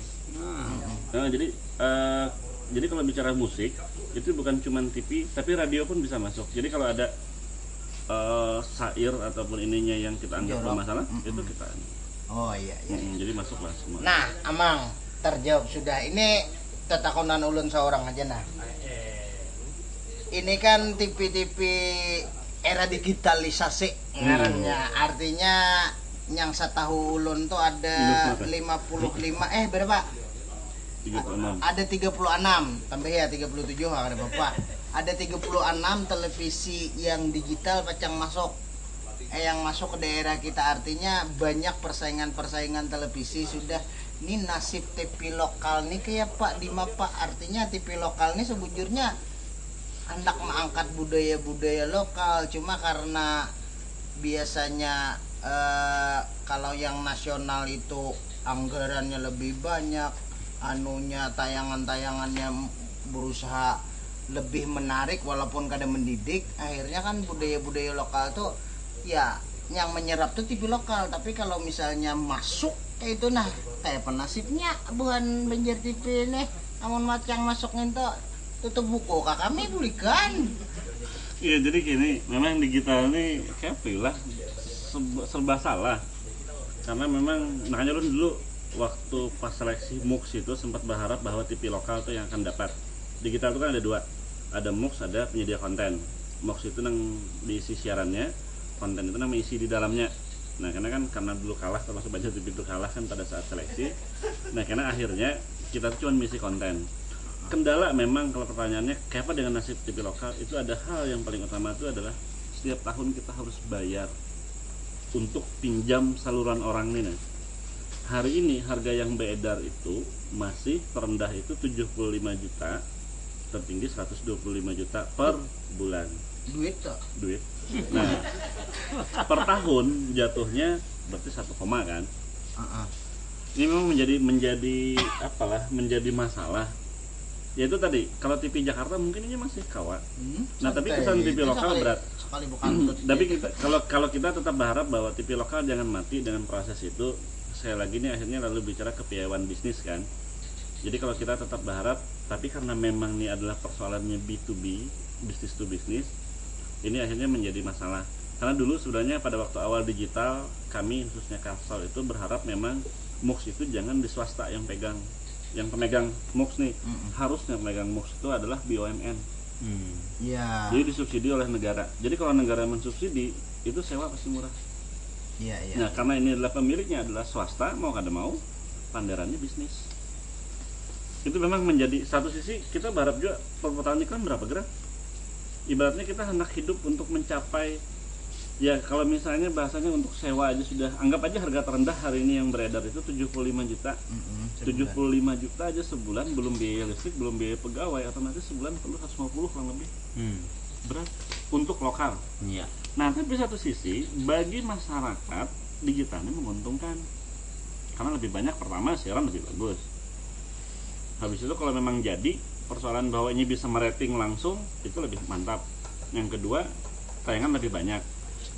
Nah, jadi kalau bicara musik itu bukan cuma TV, tapi radio pun bisa masuk. Jadi kalau ada syair ataupun ininya yang kita anggap bermasalah, itu kita. Oh iya. Jadi masuklah semua. Nah, Amang terjawab sudah. Ini tetakonan ulun seorang aja nah. Ini kan TV-TV era digitalisasi ngarannya. Artinya yang setahu ulun tuh ada 55 berapa? 36. Ada 36, tambah ya 37 ada Bapak. Ada 36 televisi yang digital pacang masuk. Yang masuk ke daerah kita, artinya banyak persaingan televisi sudah. Ini nasib TV lokal nih kayak Pak Dima Pak, artinya TV lokal nih sebujurnya hendak mengangkat budaya-budaya lokal, cuma karena biasanya kalau yang nasional itu anggarannya lebih banyak, tayangan-tayangannya berusaha lebih menarik walaupun kadang mendidik, akhirnya kan budaya-budaya lokal tuh ya yang menyerap tuh TV lokal. Tapi kalau misalnya masuk kayak itu nah kayak penasibnya bukan Banjar TV nih, namun macam masuknya tuh tutup buku kami belikan. Iya, jadi gini, memang digital ini kayak lah serba salah. Karena memang makanya lu dulu waktu pas seleksi MUX itu sempat berharap bahwa TV lokal tuh yang akan dapat. Digital itu kan ada dua, ada MUX, ada penyedia konten. MUX itu yang diisi siarannya, konten itu yang isi di dalamnya. Nah, karena dulu kalah, termasuk Banjar TV itu kalah kan pada saat seleksi. Nah, karena akhirnya kita tuh cuma misi konten. Kendala memang kalau pertanyaannya kayak apa dengan nasib TV lokal, itu ada hal yang paling utama itu adalah setiap tahun kita harus bayar untuk pinjam saluran orang nih. Nah, hari ini harga yang beredar itu masih terendah itu 75 juta, tertinggi 125 juta per bulan. Duit tuh. Duit. Nah, per tahun jatuhnya berarti 1, kan. Ini memang menjadi masalah. Yaitu tadi, kalau TV Jakarta mungkin ini masih kawa. Nah, tapi kesan TV lokal berat. Sekali bukan. Tapi kalau kita tetap berharap bahwa TV lokal jangan mati dengan proses itu. Saya lagi ini akhirnya lalu bicara kepiawaian bisnis kan. Jadi kalau kita tetap berharap, tapi karena memang ini adalah persoalannya B2B, business to business, ini akhirnya menjadi masalah. Karena dulu sebenarnya pada waktu awal digital, kami khususnya Kalsel itu berharap memang MUX itu jangan di swasta yang pegang. Yang pemegang MUX nih, harusnya pemegang MUX itu adalah BUMN. Iya. Jadi disubsidi oleh negara. Jadi kalau negara mensubsidi, itu sewa pasti murah. Iya. Nah, karena ini adalah pemiliknya adalah swasta, mau kada mau, panderannya bisnis. Itu memang menjadi satu sisi kita berharap juga perputaran iklan berapa gerak. Ibaratnya kita hendak hidup untuk mencapai, ya kalau misalnya bahasanya untuk sewa aja sudah, anggap aja harga terendah hari ini yang beredar itu 75 juta. 75 juta aja sebulan, belum biaya listrik, belum biaya pegawai, otomatis sebulan perlu 150 kurang lebih. Berat untuk lokal. Iya. Nah, tapi satu sisi bagi masyarakat digitalnya menguntungkan. Karena lebih banyak, pertama siaran lebih bagus. Habis itu kalau memang jadi persoalan bahwa ini bisa merating langsung, itu lebih mantap. Yang kedua, tayangan lebih banyak.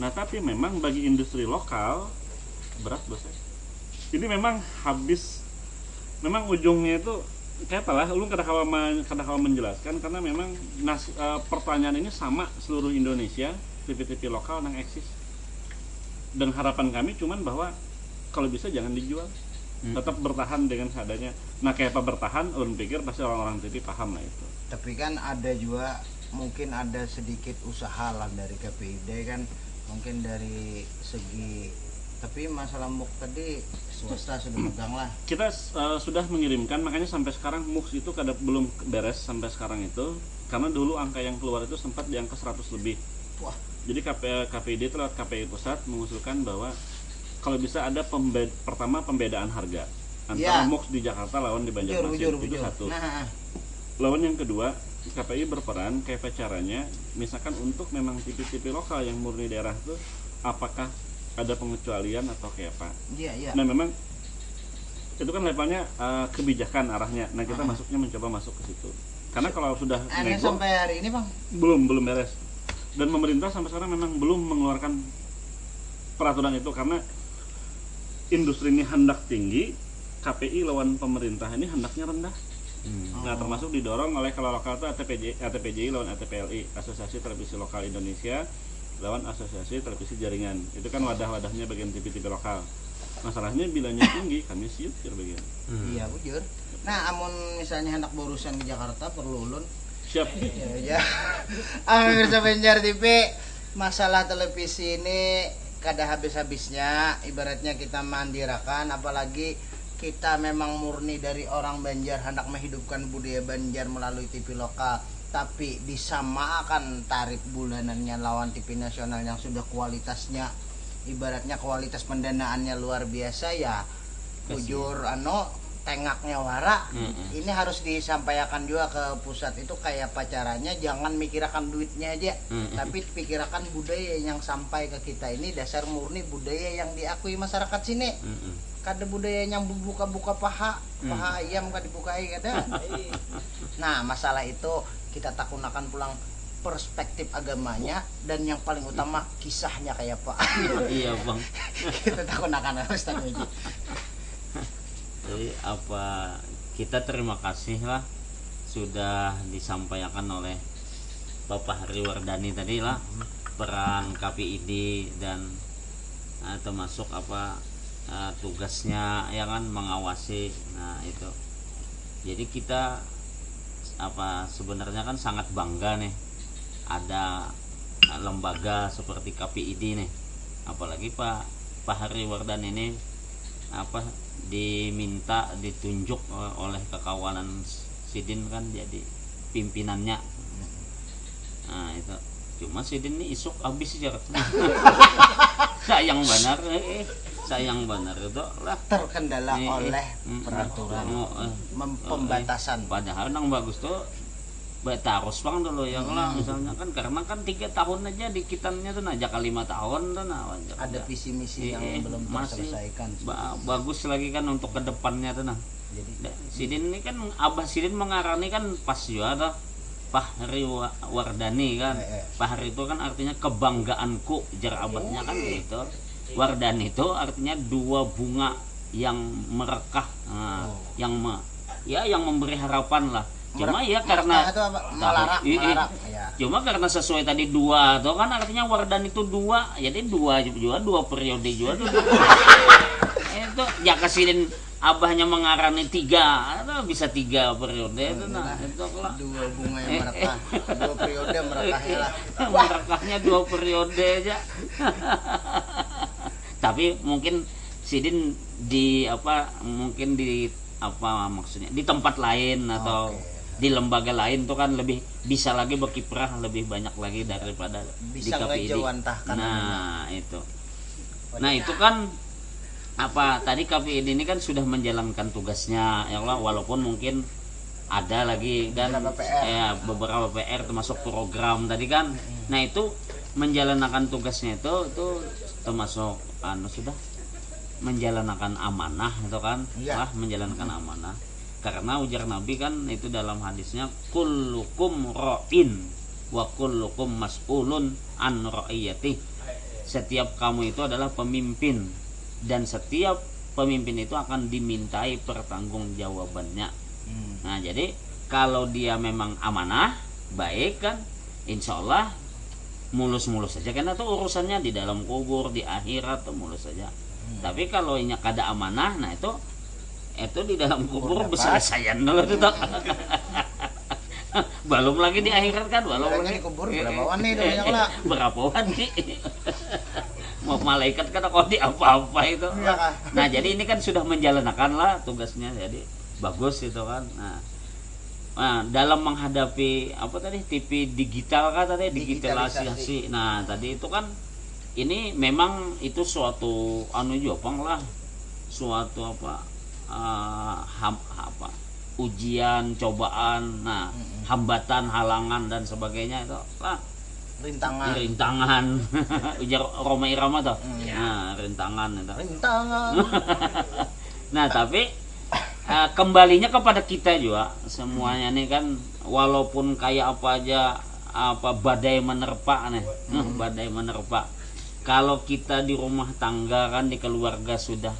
Nah, tapi memang bagi industri lokal berat bosnya. Ini memang memang ujungnya itu kayak apalah, lu kadang-kadang menjelaskan karena memang pertanyaan ini sama seluruh Indonesia, TV-TV lokal yang eksis. Dan harapan kami cuman bahwa kalau bisa jangan dijual. Tetap bertahan dengan seadanya. Nah, kayak apa bertahan, ulun pikir pasti orang-orang TV paham lah itu. Tapi kan ada juga mungkin ada sedikit usaha lah dari KPID kan, mungkin dari segi, tapi masalah MUX tadi swasta sudah megang lah. Kita sudah mengirimkan, makanya sampai sekarang MUX itu belum beres sampai sekarang itu, karena dulu angka yang keluar itu sempat di angka 100 lebih. Wah. Jadi KPID lewat KPI pusat mengusulkan bahwa kalau bisa ada pertama pembedaan harga antara MUX di Jakarta lawan di Banjarmasin, itu satu. Nah. Lawan yang kedua, KPI berperan kayak caranya, misalkan untuk memang TV-TV lokal yang murni daerah itu, apakah ada pengecualian atau kayak apa? Iya. Nah, memang itu kan levelnya kebijakan arahnya. Nah, kita mencoba masuk ke situ. Karena kalau sudah nego, sampai hari ini Bang belum beres. Dan pemerintah sampai sekarang memang belum mengeluarkan peraturan itu karena industri ini hendak tinggi, KPI lawan pemerintah ini hendaknya rendah. Nah, termasuk didorong oleh kalau lokal itu ATPJI lawan ATPLI, Asosiasi Televisi Lokal Indonesia lawan Asosiasi Televisi Jaringan. Itu kan wadah-wadahnya bagian TV-TV lokal. Masalahnya bilanya tinggi, kami siap bagian. Iya, bujur. Nah, amun misalnya hendak berurusan di Jakarta perlu ulun. Siap. Ya. Pemirsa Banjar TV, masalah televisi ini kada habis-habisnya. Ibaratnya kita mandirakan, apalagi kita memang murni dari orang Banjar hendak menghidupkan budaya Banjar melalui TV lokal, tapi disamakan tarif bulanannya lawan TV nasional yang sudah kualitasnya, ibaratnya kualitas pendanaannya luar biasa ya. Bujur tengaknya wara. Ini harus disampaikan juga ke pusat itu kayak apa caranya, jangan mikirkan duitnya aja, tapi pikirkan budaya yang sampai ke kita ini dasar murni budaya yang diakui masyarakat sini. Kada budaya yang buka-buka paha ayam kada dibukai kada. Nah, masalah itu kita takunakan pulang perspektif agamanya dan yang paling utama kisahnya kayak apa. Iya Bang. Kita takunakan Ustaz Muji. Jadi kita terima kasih lah sudah disampaikan oleh Bapak Hari Wardani tadi lah peran KPID dan termasuk tugasnya ya kan mengawasi. Nah, itu. Jadi kita sebenarnya kan sangat bangga nih ada lembaga seperti KPID nih. Apalagi Pak Hari Wardani ini ditunjuk oleh kekawanan Sidin kan jadi pimpinannya. Nah, itu Cuma Sidin ini isuk habis aja. Sayang benar, sayang benar itu lah terkendala oleh peraturan pembatasan. Padahal nang bagus tuh taros bang dulu ya lah misalnya kan karena kan 3 tahun aja di kitannya tuh aja ke 5 tahun tuh nah ada visi misi yang belum terselesaikan. Bagus lagi kan untuk kedepannya tuh nah. Jadi Sidin ini kan Abah Sidin mengarani kan pas juga tuh Fahri Wardani kan. Fahri itu kan artinya kebanggaanku, jar abadnya kan gitu. Wardani itu artinya 2 bunga yang merekah, yang memberi harapan lah. Cuma ya karena melarak. Cuma karena sesuai tadi 2 itu kan artinya Wardani itu 2, jadi 2 periode juga tuh. Itu ya Sidin Abahnya mengarani 3 atau bisa 3 periode itu nah itu lah 2 bunga yang merekah 2 periode merekahnya lah merekahnya 2 periode aja. Tapi mungkin Sidin di mungkin di maksudnya di tempat lain atau di lembaga lain tuh kan lebih bisa lagi berkiprah lebih banyak lagi daripada bisa di KPID. Nah itu itu kan tadi KPID ini kan sudah menjalankan tugasnya ya Allah, walaupun mungkin ada lagi dan beberapa PR termasuk program tadi kan. Nah itu menjalankan tugasnya itu termasuk sudah menjalankan amanah itu kan menjalankan amanah karena ujar Nabi kan itu dalam hadisnya kullukum ra'in wa kullukum mas'ulun an ra'iyati. Setiap kamu itu adalah pemimpin dan setiap pemimpin itu akan dimintai pertanggungjawabannya. Nah jadi kalau dia memang amanah baik kan insya Allah mulus-mulus saja kan, atau urusannya di dalam kubur di akhirat tuh mulus saja. Tapi kalau ini kada amanah nah itu di dalam kubur berselesaian dulu itu belum lagi di akhirat kan belum lagi di kubur berapa nih lah berapa nih mau malaikat kan kok di apa-apa itu. Nah jadi ini kan sudah menjalankan lah tugasnya, jadi bagus itu kan. Nah dalam menghadapi TV digital kan tadi digitalisasi. Nah tadi itu kan ini memang itu suatu suatu ujian cobaan, hambatan halangan dan sebagainya itu lah rintangan ujar Roma Irama tuh. Nah rintangan nah tapi kembalinya kepada kita juga semuanya nih kan, walaupun kayak apa aja badai menerpa nih badai menerpa, kalau kita di rumah tangga kan di keluarga sudah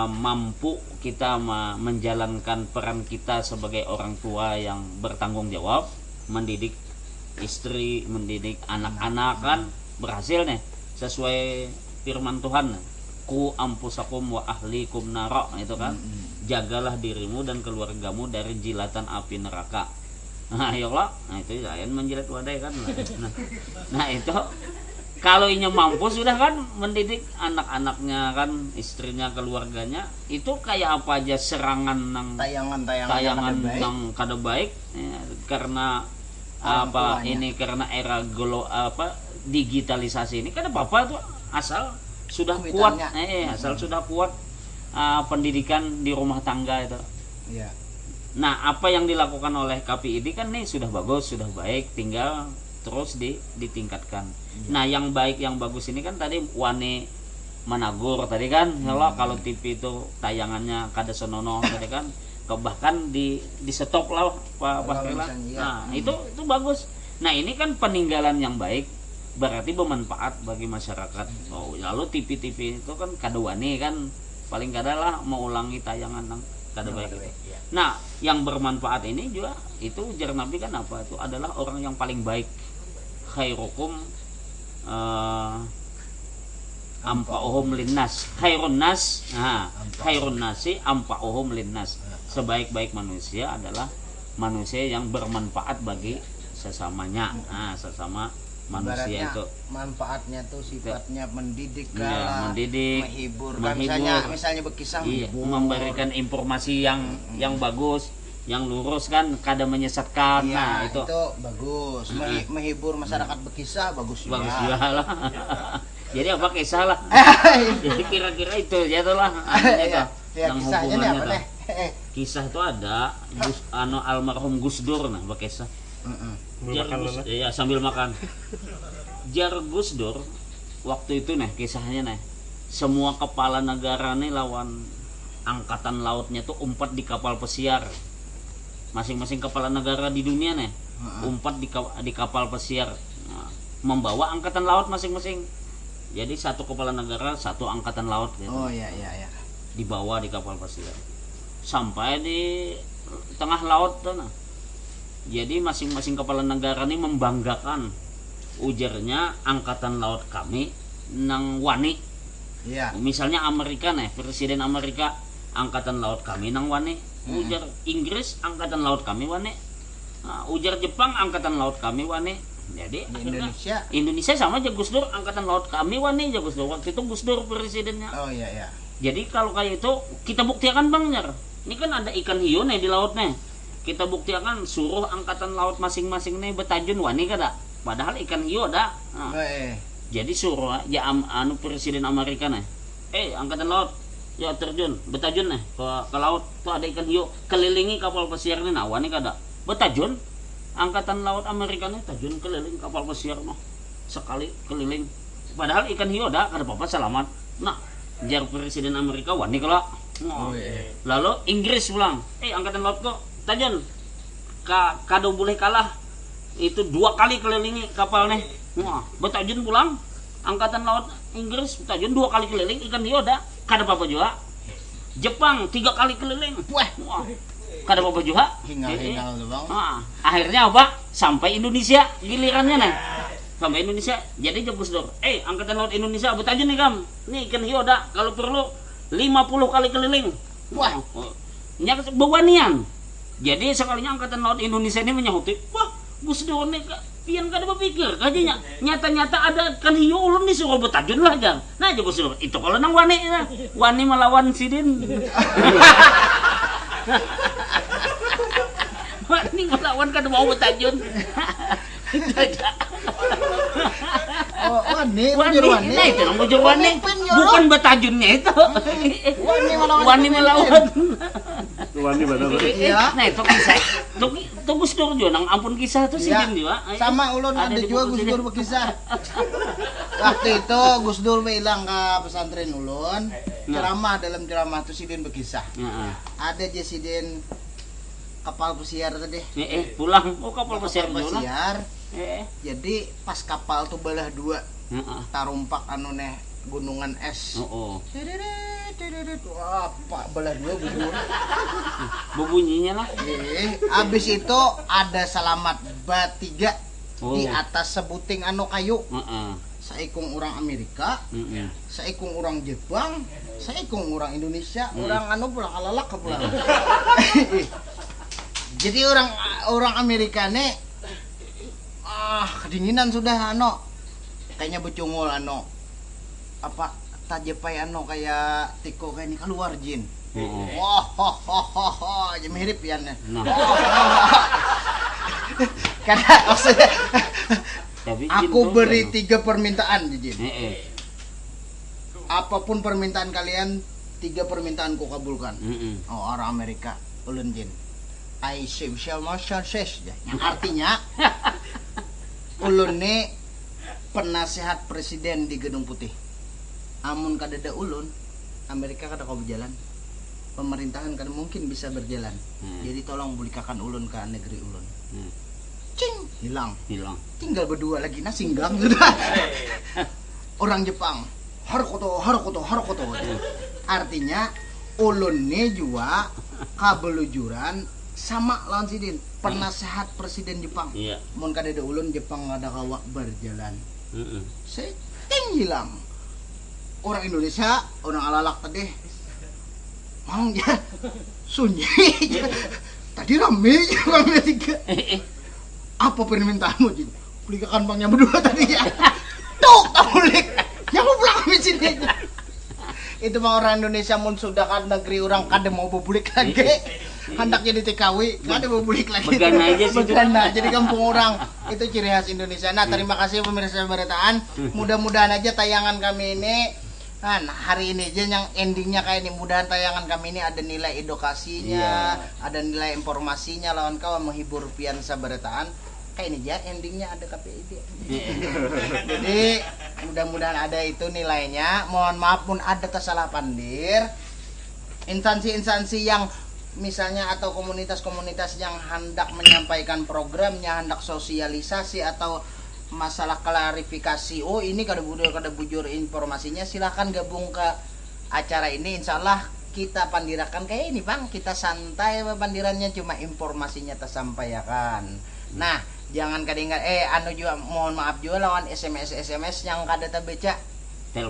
mampu kita menjalankan peran kita sebagai orang tua yang bertanggung jawab, mendidik istri, mendidik anak-anak kan berhasil nih sesuai firman Tuhan, ku ampusakum wa ahlikum nara, itu kan jagalah dirimu dan keluargamu dari jilatan api neraka. Nah ya Allah, itu jangan menjilat wadai kan. Nah itu kalau ini mampu sudah kan mendidik anak-anaknya kan, istrinya, keluarganya, itu kayak apa aja serangan tayangan yang kada baik karena karena era digitalisasi ini kada apa-apa tuh asal sudah kuat sudah kuat pendidikan di rumah tangga itu. Nah apa yang dilakukan oleh KPID kan nih sudah bagus, sudah baik, tinggal terus ditingkatkan. Nah yang baik yang bagus ini kan tadi Wani Managur tadi kan, kalau TV itu tayangannya kada sonono tadi kan, bahkan di stop lah Pak Kelan. Nah itu bagus. Nah ini kan peninggalan yang baik, berarti bermanfaat bagi masyarakat. Lalu TV itu kan kada wani kan, paling kada lah mau ulangi tayangan yang kada baik itu. Nah yang bermanfaat ini juga itu ujar Nabi kan itu adalah orang yang paling baik. Khairukum ampa'uhum linnas, khairun nasi ampa'uhum linnas. Sebaik-baik manusia adalah manusia yang bermanfaat bagi sesamanya. Sesama manusia itu manfaatnya tuh sifatnya mendidik, menghibur. Misalnya berkisah, memberikan informasi yang bagus, yang lurus kan kada menyesatkan. Iya, Nah, itu bagus. Menghibur masyarakat berkisah bagus juga. bagus juga lah. Jadi apa kisah lah. Jadi kira-kira itu ya tuh lah. Iya, ya, kisahnya nih apa nih? Kisah itu ada almarhum Gus Dur nah kisah. Iya sambil makan. Jar Gus Dur waktu itu nih kisahnya nih. Semua kepala negara nih lawan angkatan lautnya tuh umpat di kapal pesiar. Masing-masing kepala negara di dunia nih umpat di kapal pesiar. Nah, membawa angkatan laut masing-masing. Jadi satu kepala negara, satu angkatan laut gitu. Oh iya. Dibawa di kapal pesiar. Sampai di tengah laut tuh nah. Jadi masing-masing kepala negara ini membanggakan ujarnya angkatan laut kami nang wani. Iya. Misalnya Amerika nih, presiden Amerika angkatan laut kami nang wani. Ujar Inggris angkatan laut kami wani. Nah, ujar Jepang angkatan laut kami wani. Jadi Indonesia sama aja Gus Dur angkatan laut kami wani aja Gus Dur. Waktu itu Gus Dur presidennya. Oh iya. Jadi kalau kayak itu kita buktikan Bang Nyar. Ini kan ada ikan hiu nih di laut nih. Kita buktikan suruh angkatan laut masing-masing nih betajun wani kada. Padahal ikan hiu ada. Nah, jadi suruh ya presiden Amerika nih. Angkatan laut ya terjun betajun nih ke laut tuh ada ikan hiu kelilingi kapal pesiar nih nah wani kada. Betajun angkatan laut Amerika nih tajun keliling kapal pesiar mah sekali keliling. Padahal ikan hiu ada kada apa-apa selamat. Nah, jar presiden Amerika wani kalau lalu Inggris pulang angkatan laut kok tajun kado boleh kalah itu 2 kali kelilingi kapal nih. Wah, betajun pulang angkatan laut Inggris betajun 2 kali keliling ikan hiu ada kada apa-apa juga. Jepang 3 kali keliling. Wah, kada apa-apa juga. Hingal doang. Nah, akhirnya apa? Sampai Indonesia gilirannya nih. Sampai Indonesia. Jadi Gus Dur, angkatan laut Indonesia betajun nih kam. Nih ikan hiu ada kalau perlu 50 kali keliling. Wah, nyak bewanian. Jadi sekalinya angkatan laut Indonesia ini menyahuti, wah Gus Dur nih pian kada berpikir kayaknya nyata-nyata ada kan hiu ulun disuruh betajun lah jang. Nah aja Gus Dur itu kalau nang wani melawan sidin. Wani melawan kada mau betajun. Itu aja. Wani. Nah itu nang bujur wani. Bukan betajunnya itu. Wani melawan. Wani benar. Iya. Nah itu kisah. Itu Gus Dur juga nang ampun kisah tuh sidin juga. Sama ulun ada juga Gus Dur berkisah. Waktu itu Gus Dur hilang ke pesantren ulun. Ceramah dalam ceramah tuh sidin berkisah. Ada je sidin kapal pesiar tadi. Pulang. Oh kapal pesiar juga. Jadi pas kapal tuh belah 2 tarumpak neh gunungan es. Apa belah 2 gugur. Bebunyinya lah. Abis itu ada selamat bertiga di atas sebuting kayu. Saikung orang Amerika, saikung orang Jepang, saikung orang Indonesia, orang pulang alalak ke pulang. Jadi orang Amerika nih kedinginan sudah kayaknya becungul apa tajepai kayak tiko kayak ini keluar jin. Wah, jadi mirip ya nih. Karena maksudnya aku beri 3 permintaan jin. Apapun permintaan kalian 3 permintaan ku kabulkan. Orang Amerika ulun jin. I shall says yang artinya ulun nih penasehat presiden di Gedung Putih. Amun kadada ulun Amerika kada kau berjalan, pemerintahan kada mungkin bisa berjalan. Jadi tolong bulikakan ulun ke negeri ulun. Cing, hilang tinggal berdua lagi singgang sudah. Orang Jepang harukoto artinya ulun nih juga kabelujuran sama lawan sidin penasehat presiden Jepang. Mun kadada ulun Jepang ada kawa berjalan. Setting hilang. Orang Indonesia, orang alalak tadi mau ya sunyi. Tadi rame 3. Apa permintaanmu Jin? Pelikakan bangnya berdua tadi ya. Tuk tamulik. Yang mau pulang ke sini. Itu mah orang Indonesia mun sudah kan negeri orang kada mau bubulik lagi. hendak jadi TKW, nggak ada bulik lagi. Began aja sih. Begana, jadi kampung orang. Itu ciri khas Indonesia. Nah, terima kasih pemirsa Beritaan. Mudah-mudahan aja tayangan kami ini kan hari ini aja yang endingnya kayak ini, mudahan tayangan kami ini ada nilai edukasinya, ada nilai informasinya, lawan kawan menghibur piansa Beritaan. Kayak ini aja endingnya ada KPID. Jadi mudah-mudahan ada itu nilainya. Mohon maaf pun ada tersalah pandir. Instansi-instansi yang misalnya atau komunitas-komunitas yang hendak menyampaikan programnya, hendak sosialisasi atau masalah klarifikasi, oh ini kada bujur informasinya, silahkan gabung ke acara ini. Insya Allah kita pandirakan kayak ini bang, kita santai pandirannya, cuma informasinya tersampaikan. Nah jangan kadang anu juga mohon maaf juga lawan SMS yang kada terbaca,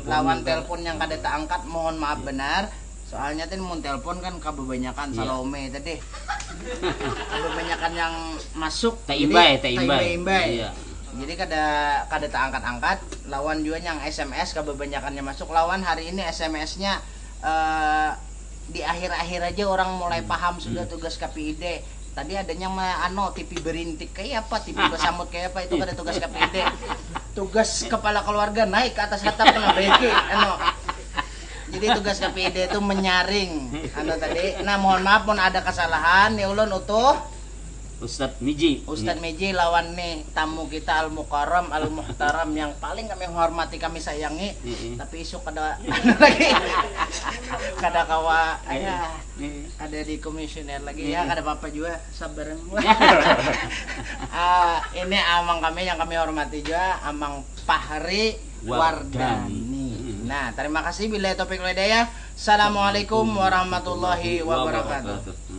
lawan telepon yang kada terangkat, mohon maaf benar. Soalnya tadi mau telepon kan kebanyakan Salome tadi. Kebanyakan yang masuk imbai. Iya. Jadi kada tak angkat-angkat, lawan juga yang SMS kebanyakannya masuk, lawan hari ini SMS-nya di akhir-akhir aja orang mulai paham sudah tugas KPID. Tadi adanya TV berintik kayak apa, TV bersamut kayak apa, itu kada tugas KPID. Tugas kepala keluarga naik ke atas atap kena beki Jadi tugas KPID itu menyaring tadi. Nah mohon maaf pun ada kesalahan, ya ulun utuh Ustadz Miji lawan nih tamu kita Al-Mukarram Al-Muhtaram yang paling kami hormati, kami sayangi, tapi isu kada lagi kada kawa ada di komisioner lagi ya, kada apa-apa juga, sabaran. Ini amang kami yang kami hormati juga, Amang Fahri Wardani. Nah terima kasih, bila topik lidaya. Assalamualaikum warahmatullahi wabarakatuh.